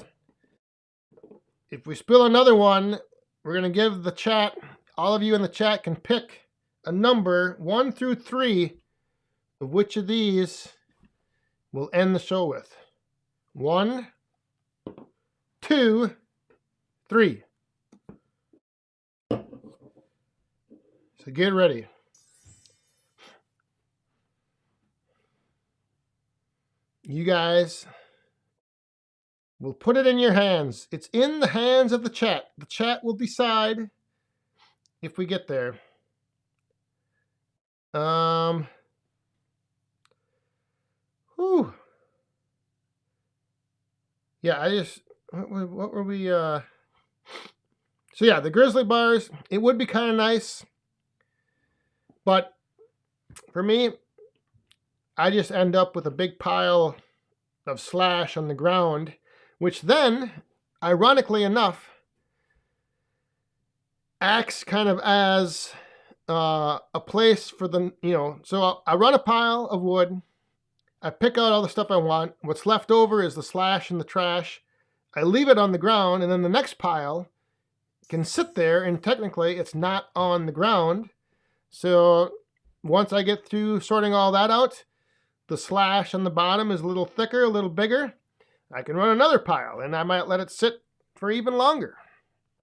If we spill another one, we're going to give the chat, all of you in the chat can pick a number 1 through 3 of which of these we'll end the show with. 1, 2, 3. So get ready. You guys will put it in your hands. It's in the hands of the chat. The chat will decide if we get there. Whew. Yeah, what were we, So yeah, the grizzly bars, it would be kind of nice. But for me, I just end up with a big pile of slash on the ground, which then, ironically enough, acts kind of as a place for the, so I run a pile of wood, I pick out all the stuff I want, what's left over is the slash and the trash, I leave it on the ground, and then the next pile can sit there, and technically it's not on the ground. So once I get through sorting all that out, the slash on the bottom is a little thicker, a little bigger. I can run another pile, and I might let it sit for even longer.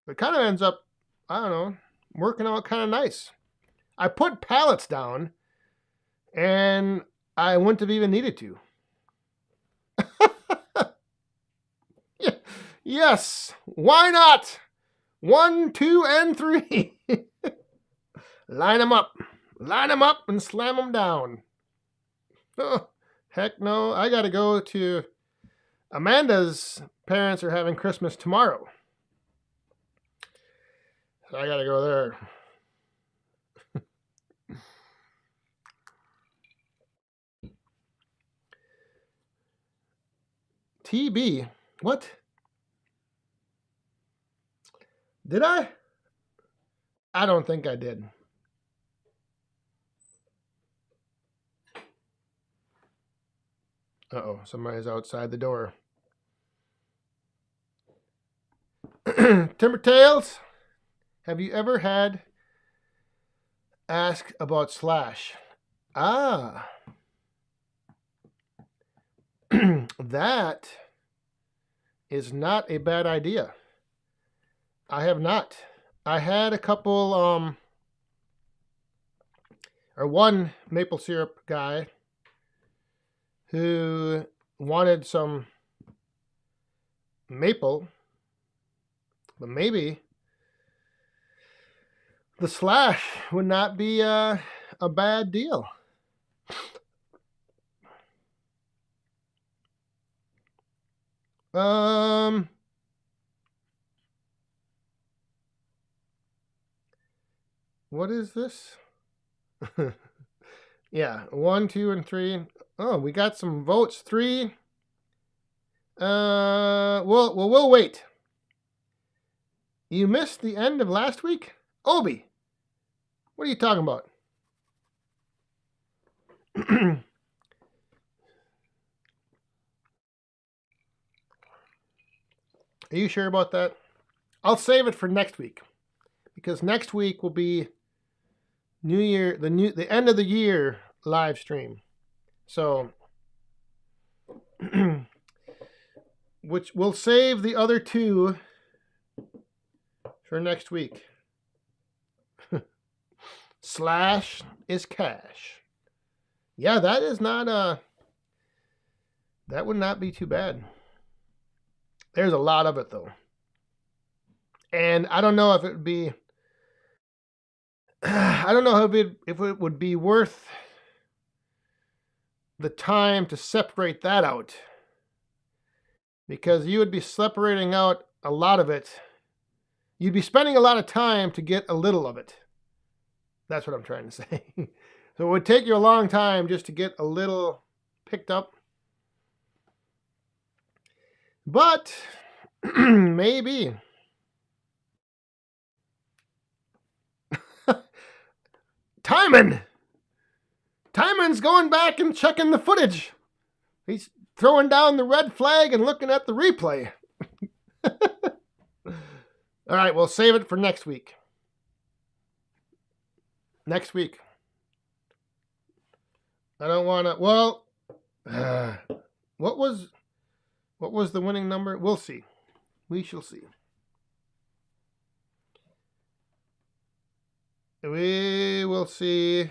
It kind of ends up, I don't know, working out kind of nice. I put pallets down, and I wouldn't have even needed to. Yes, why not? 1, 2, and 3. Line them up, and slam them down. Oh, heck no! I gotta go to Amanda's parents are having Christmas tomorrow, so I gotta go there. TB, what? Did I? I don't think I did. Uh-oh, somebody's outside the door. Timber Tales, have you ever had asked about Slash? Ah. That is not a bad idea. I have not. I had a couple, or one maple syrup guy who wanted some maple, but maybe the Slash would not be a bad deal. What is this? Yeah, 1, 2, and 3. Oh, we got some votes. 3. We'll wait. You missed the end of last week? Obi, what are you talking about? Are you sure about that? I'll save it for next week, because next week will be New Year, the end of the year live stream. So, which we'll save the other 2 for next week. Slash is cash. Yeah, that is not that would not be too bad. There's a lot of it though. And I don't know if it would be if it would be worth the time to separate that out, because you would be separating out a lot of it. You'd be spending a lot of time to get a little of it. That's what I'm trying to say. So it would take you a long time just to get a little picked up. But maybe. Timon's going back and checking the footage. He's throwing down the red flag and looking at the replay. All right, we'll save it for next week. Next week. I don't want to. Well, what was the winning number? We'll see. We shall see. We will see.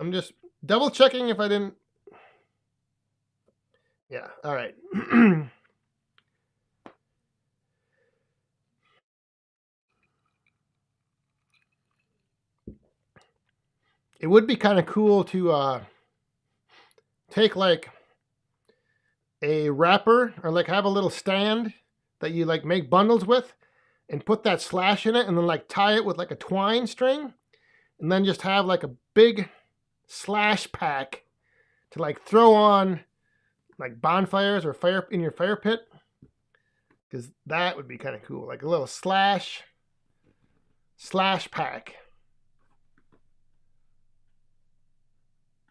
I'm just double checking if I didn't. Yeah, all right. It would be kind of cool to take like a wrapper, or like have a little stand that you like make bundles with, and put that Slash in it, and then like tie it with like a twine string, and then just have like a big Slash pack to like throw on like bonfires or fire in your fire pit, because that would be kind of cool, like a little slash pack.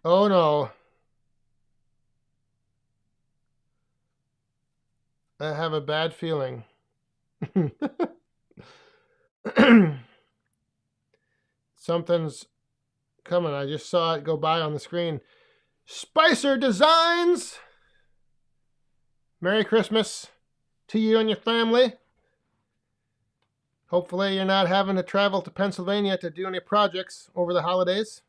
Oh no, I have a bad feeling. Something's coming. I just saw it go by on the screen. Spicer Designs. Merry Christmas to you and your family. Hopefully you're not having to travel to Pennsylvania to do any projects over the holidays.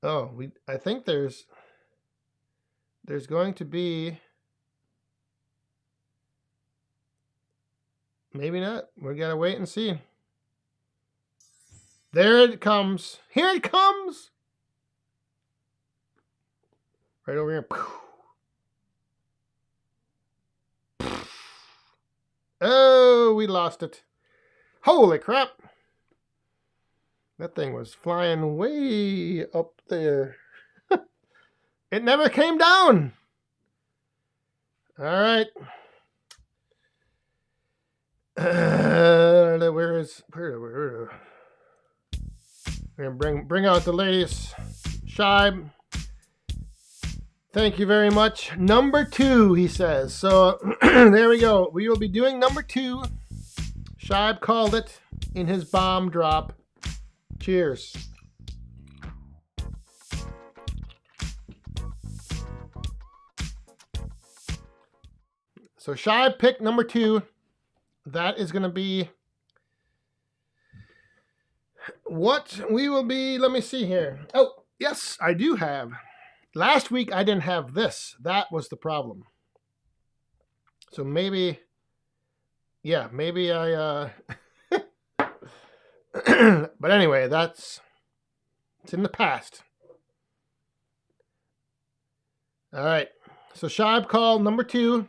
Oh, I think there's going to be, maybe not. We gotta wait and see. There it comes. Here it comes. Right over here. Oh, we lost it. Holy crap. That thing was flying way up there. It never came down. All right. Where? We're gonna bring out the latest Shibe. Thank you very much. Number 2, he says. So there we go. We will be doing number 2. Shibe called it in his bomb drop. Cheers. So Shibe picked number 2. That is going to be what we will be. Let me see here. Oh, yes, I do have. Last week I didn't have this. That was the problem. So maybe, yeah, maybe I, but anyway, it's in the past. All right. So Shibe called number 2.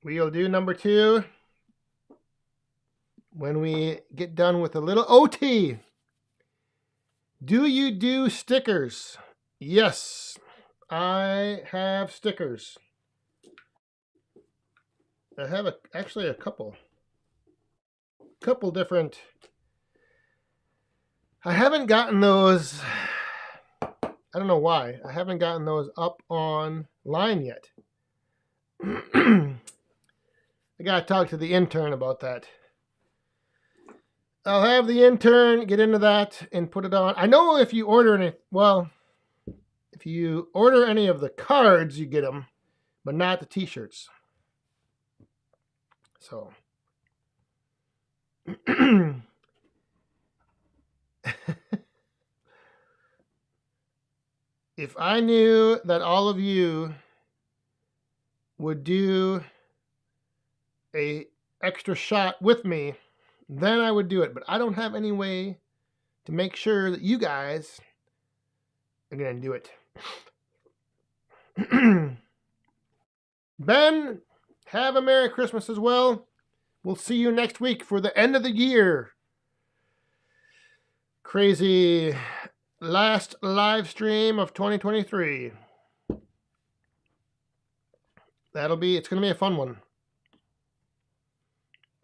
We'll do number 2 when we get done with a little OT. Do you do stickers? Yes, I have stickers. I have actually a couple different. I haven't gotten those. I don't know why. I haven't gotten those up online yet. I gotta talk to the intern about that. I'll have the intern get into that and put it on. I know if you order any, if you order any of the cards, you get them, but not the t-shirts. So. If I knew that all of you would do a extra shot with me, then I would do it. But I don't have any way to make sure that you guys are going to do it. Ben, have a Merry Christmas as well. We'll see you next week for the end of the year. Crazy last live stream of 2023. It's going to be a fun one.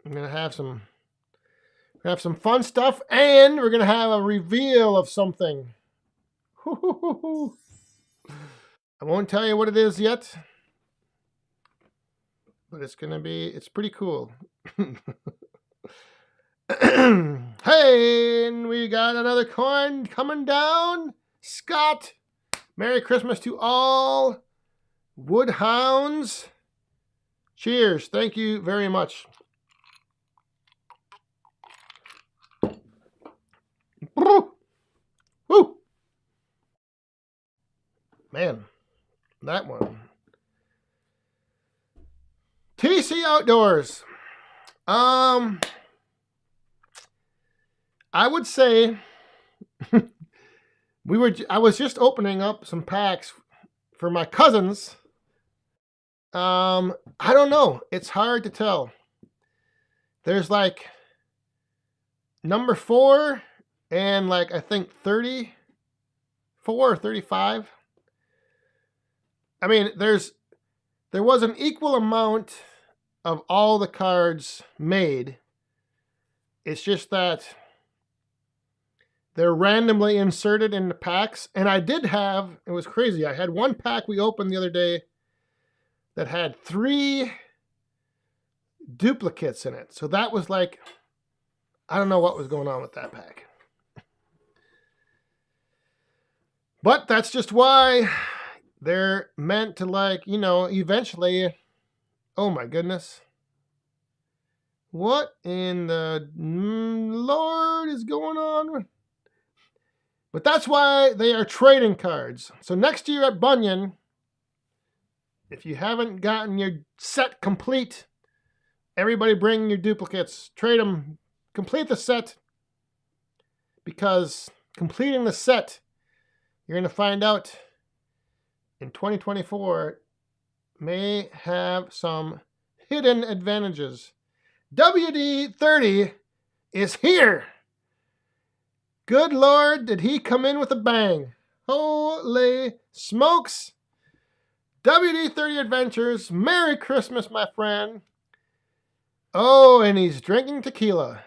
I'm going to have some fun stuff, and we're going to have a reveal of something. I won't tell you what it is yet, but it's pretty cool. Hey, and we got another coin coming down. Scott, Merry Christmas to all Woodhounds. Cheers. Thank you very much. Woo! Man, that one. TC Outdoors. I would say I was just opening up some packs for my cousins. I don't know. It's hard to tell. There's like number 4 and like I think 34 or 35. I mean, there was an equal amount of all the cards made. It's just that they're randomly inserted in the packs. And I did have, it was crazy. I had one pack we opened the other day that had 3 duplicates in it. So that was like, I don't know what was going on with that pack. But that's just why they're meant to, like, you know, eventually, oh my goodness. What in the Lord is going on? But that's why they are trading cards. So next year at Bunyan, if you haven't gotten your set complete, everybody bring your duplicates. Trade them. Complete the set. Because completing the set, you're going to find out in 2024 may have some hidden advantages. WD-30 is here. Good Lord, did he come in with a bang. Holy smokes. WD-30 Adventures. Merry Christmas, my friend. Oh, and he's drinking tequila.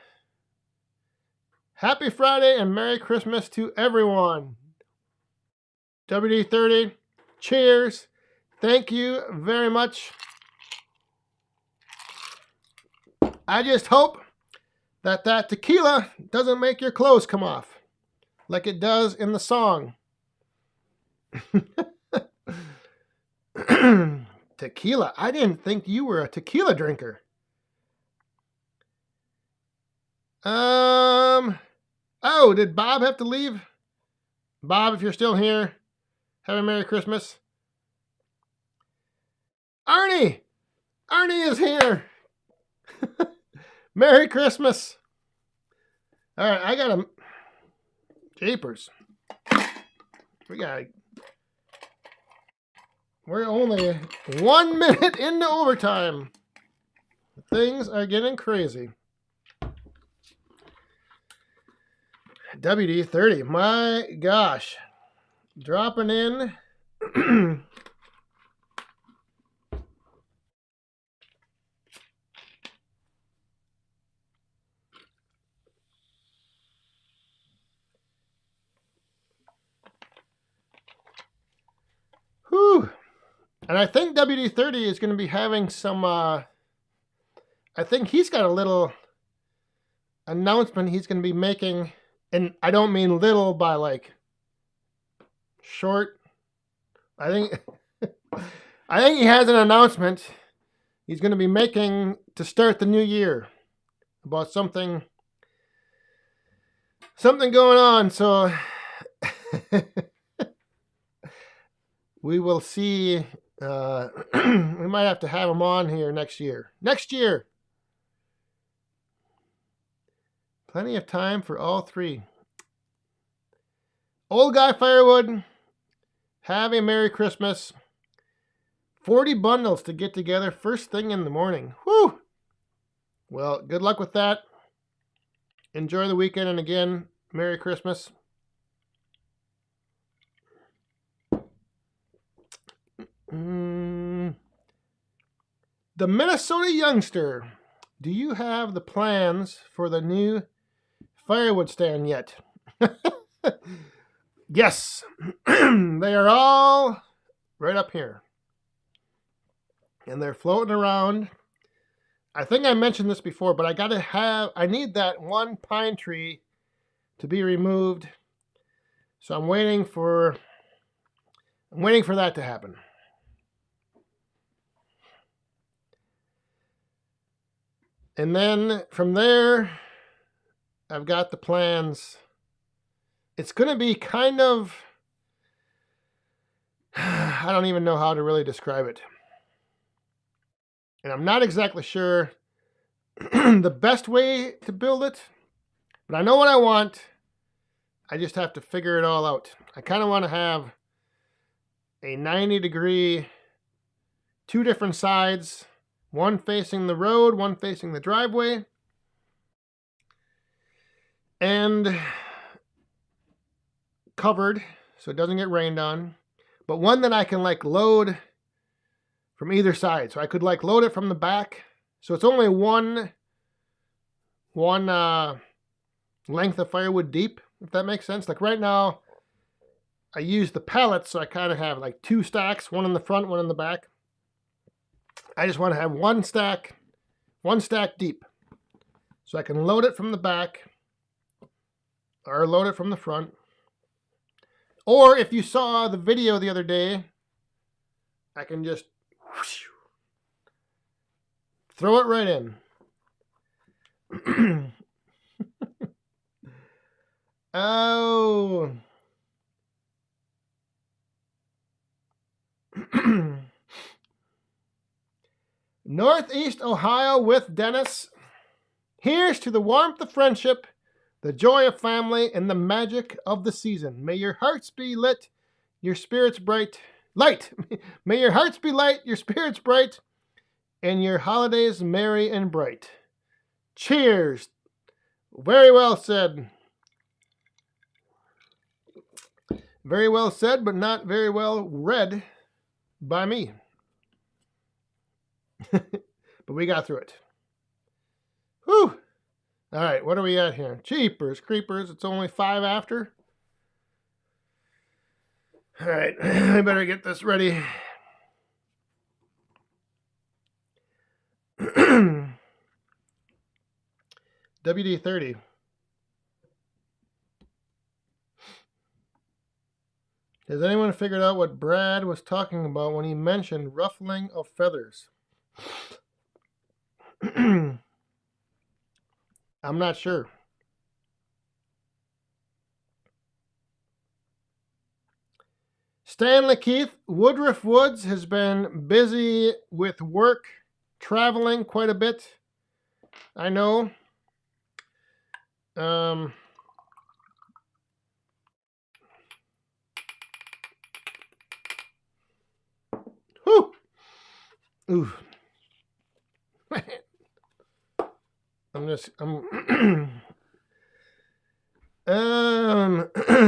Happy Friday and Merry Christmas to everyone. WD-30, cheers. Thank you very much. I just hope that tequila doesn't make your clothes come off like it does in the song. Tequila. I didn't think you were a tequila drinker. Oh, did Bob have to leave? Bob, if you're still here, have a Merry Christmas. Arnie! Arnie is here! Merry Christmas! Alright, I got a... Japers. We're only 1 minute into overtime. Things are getting crazy. WD-30, my gosh. Dropping in. Whew. And I think WD-30 is going to be having some, I think he's got a little announcement he's going to be making. And I don't mean little by like short. I think he has an announcement he's going to be making to start the new year about something going on. So we will see. We might have to have him on here next year. Plenty of time for all three. Old guy Firewood, have a Merry Christmas. 40 bundles to get together first thing in the morning. Whew! Well, good luck with that. Enjoy the weekend, and again, Merry Christmas. The Minnesota Youngster. Do you have the plans for the new Firewood stand yet? Yes. They are all right up here. And they're floating around. I think I mentioned this before, but I need that one pine tree to be removed. So I'm waiting for that to happen. And then from there, I've got the plans. It's going to be kind of, I don't even know how to really describe it. And I'm not exactly sure the best way to build it, but I know what I want. I just have to figure it all out. I kind of want to have a 90-degree, two different sides, one facing the road, one facing the driveway. And covered so it doesn't get rained on, but one that I can like load from either side. So I could like load it from the back. So it's only one length of firewood deep, if that makes sense. Like right now, I use the pallets, so I kind of have like two stacks, one in the front, one in the back. I just want to have one stack deep. So I can load it from the back or load it from the front. Or if you saw the video the other day I can just whoosh, throw it right in. Oh. Northeast Ohio with Dennis. Here's to the warmth of friendship, the joy of family, and the magic of the season. May your hearts be lit, your spirits bright. Light! May your hearts be light, your spirits bright, and your holidays merry and bright. Cheers! Very well said. Very well said, but not very well read by me. But we got through it. Whew! All right, what are we at here? Jeepers creepers, it's only 5 after. All right, I better get this ready. WD-30. Has anyone figured out what Brad was talking about when he mentioned ruffling of feathers? I'm not sure. Stanley Keith, Woodruff Woods has been busy with work, traveling quite a bit. I know. Whew. Ooh.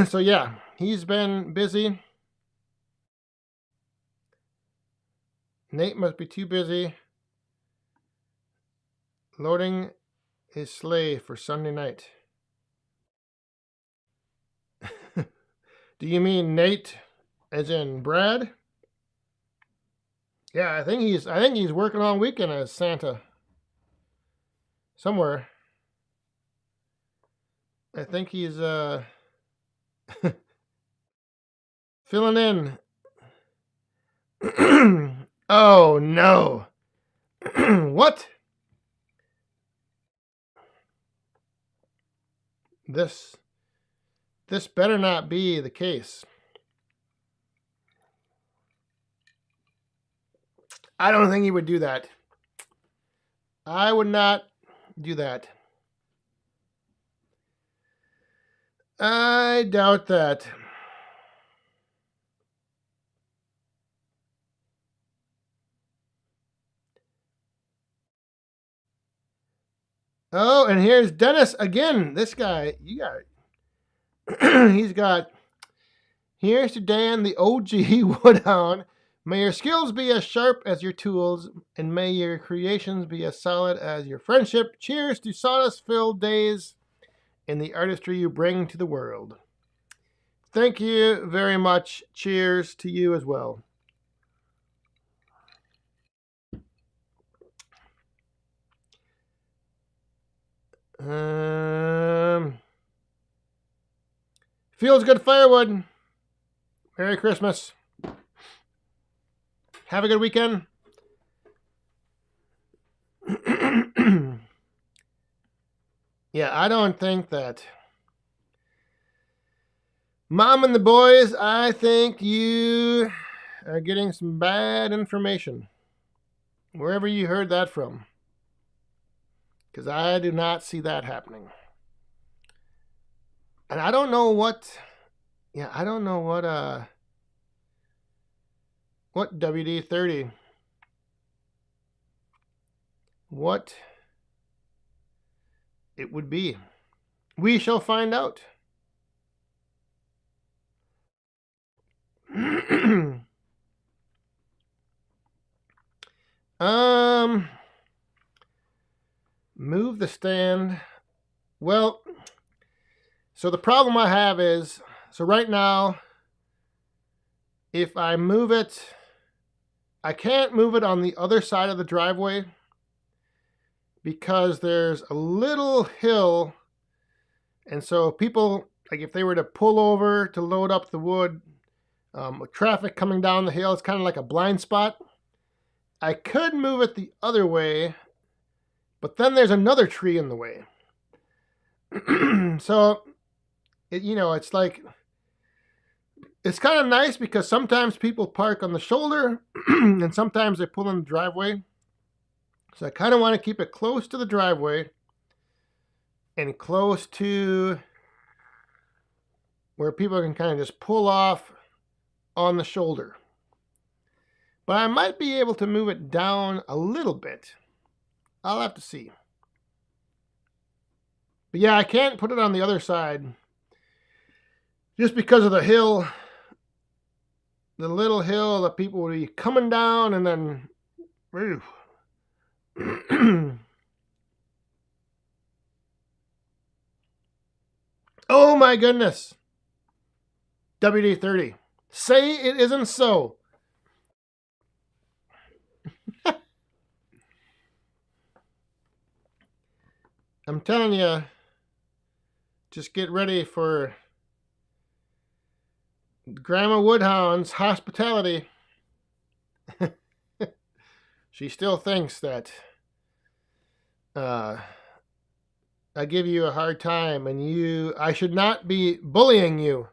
So yeah, he's been busy. Nate must be too busy loading his sleigh for Sunday night. Do you mean Nate as in Brad? Yeah, I think he's working all weekend as Santa. Somewhere. I think he's filling in. Oh no. What? This better not be the case. I don't think he would do that. I would not do that. I doubt that. Oh, and here's Dennis again. This guy, you got it. He's got, here's to Dan, the OG Woodhound. May your skills be as sharp as your tools, and may your creations be as solid as your friendship. Cheers to sawdust-filled days and the artistry you bring to the world. Thank you very much. Cheers to you as well. Feels good, Firewood. Merry Christmas. Have a good weekend. Yeah, I don't think that. Mom and the boys, I think you are getting some bad information. Wherever you heard that from. Because I do not see that happening. And I don't know what... Yeah, I don't know what WD-30... What it would be. We shall find out. Move the stand. Well, so the problem I have is, so right now, if I move it, I can't move it on the other side of the driveway because there's a little hill, and so people, like if they were to pull over to load up the wood, With traffic coming down the hill, it's kind of like a blind spot. I could move it the other way, but then there's another tree in the way. So, it's like, it's kind of nice because sometimes people park on the shoulder and sometimes they pull in the driveway. So I kind of want to keep it close to the driveway and close to where people can kind of just pull off on the shoulder. But I might be able to move it down a little bit. I'll have to see. But yeah, I can't put it on the other side just because of the hill, the little hill that people will be coming down and then... Oh my goodness. WD-30. Say it isn't so. I'm telling you, just get ready for Grandma Woodhound's hospitality. She still thinks that I give you a hard time and I should not be bullying you.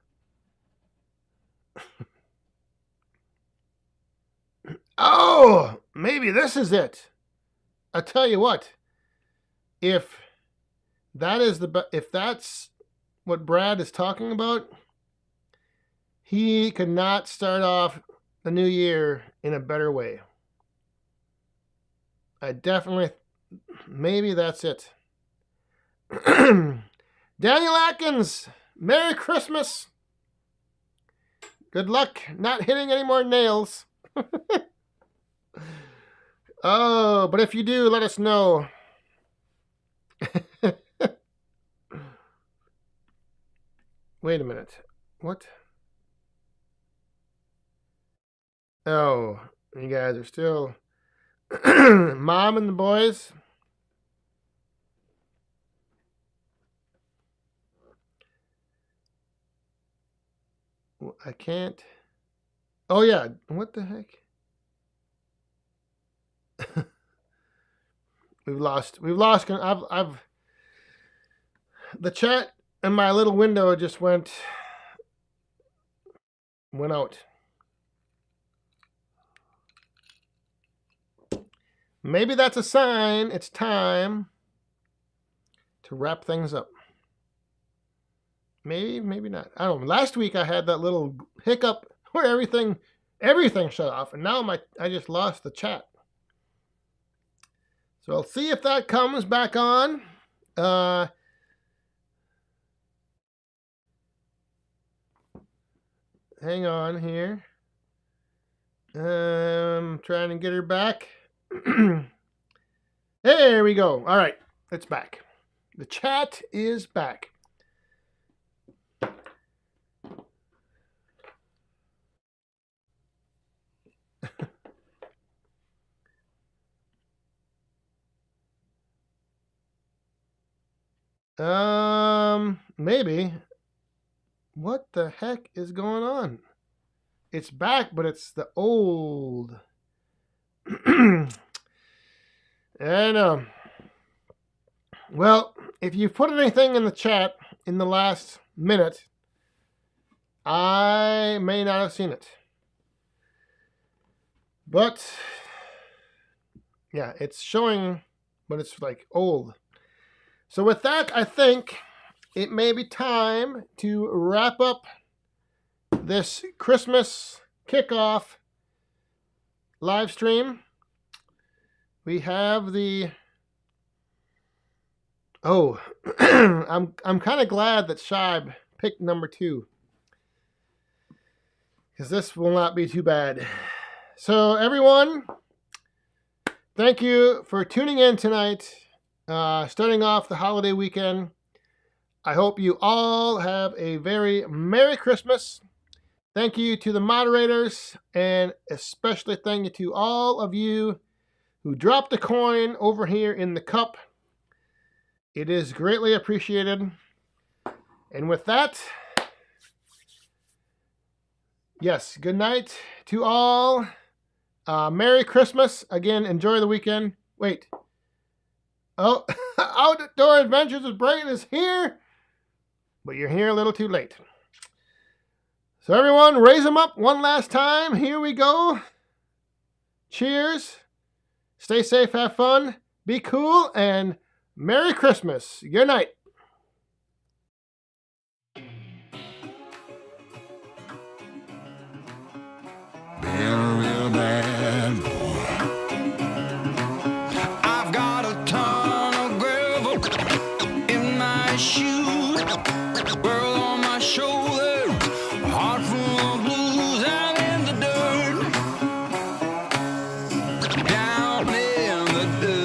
Oh, maybe this is it. I tell you what, if that's what Brad is talking about, he could not start off the new year in a better way. Maybe that's it. Daniel Atkins, Merry Christmas. Good luck not hitting any more nails. Oh, but if you do, let us know. Wait a minute. What? Oh, you guys are still... Mom and the boys. I can't... Oh yeah, what the heck? We've lost. I've the chat in my little window just went out. Maybe that's a sign it's time to wrap things up. Maybe not. I don't know. Last week I had that little hiccup where everything shut off, and now I just lost the chat. So I'll see if that comes back on. Hang on here. I'm trying to get her back. There we go. All right, it's back. The chat is back. Maybe. What the heck is going on? It's back, but it's the old. And well, if you've put anything in the chat in the last minute, I may not have seen it. But yeah, it's showing, but it's like old. So with that, I think it may be time to wrap up this Christmas kickoff live stream. We have the... Oh, I'm kind of glad that Shibe picked number 2, because this will not be too bad. So everyone, thank you for tuning in tonight, starting off the holiday weekend. I hope you all have a very Merry Christmas. Thank you to the moderators, and especially thank you to all of you who dropped a coin over here in the cup. It is greatly appreciated. And with that, Yes, good night to all. Merry Christmas. Again, enjoy the weekend. Wait. Oh, Outdoor Adventures with Brayton is here, but you're here a little too late. So everyone, raise them up one last time. Here we go. Cheers. Stay safe, have fun, be cool, and Merry Christmas. Good night. Been a real bad boy. I've got a ton of gravel in my shoes, world on my shoulder, heart full of blues. I'm in the dirt, down in the dirt.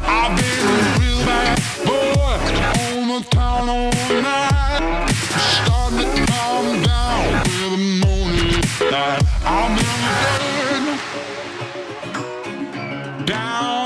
I've been a real bad boy on the town all night. Starting to calm down with the morning light. I'm in the dirt, down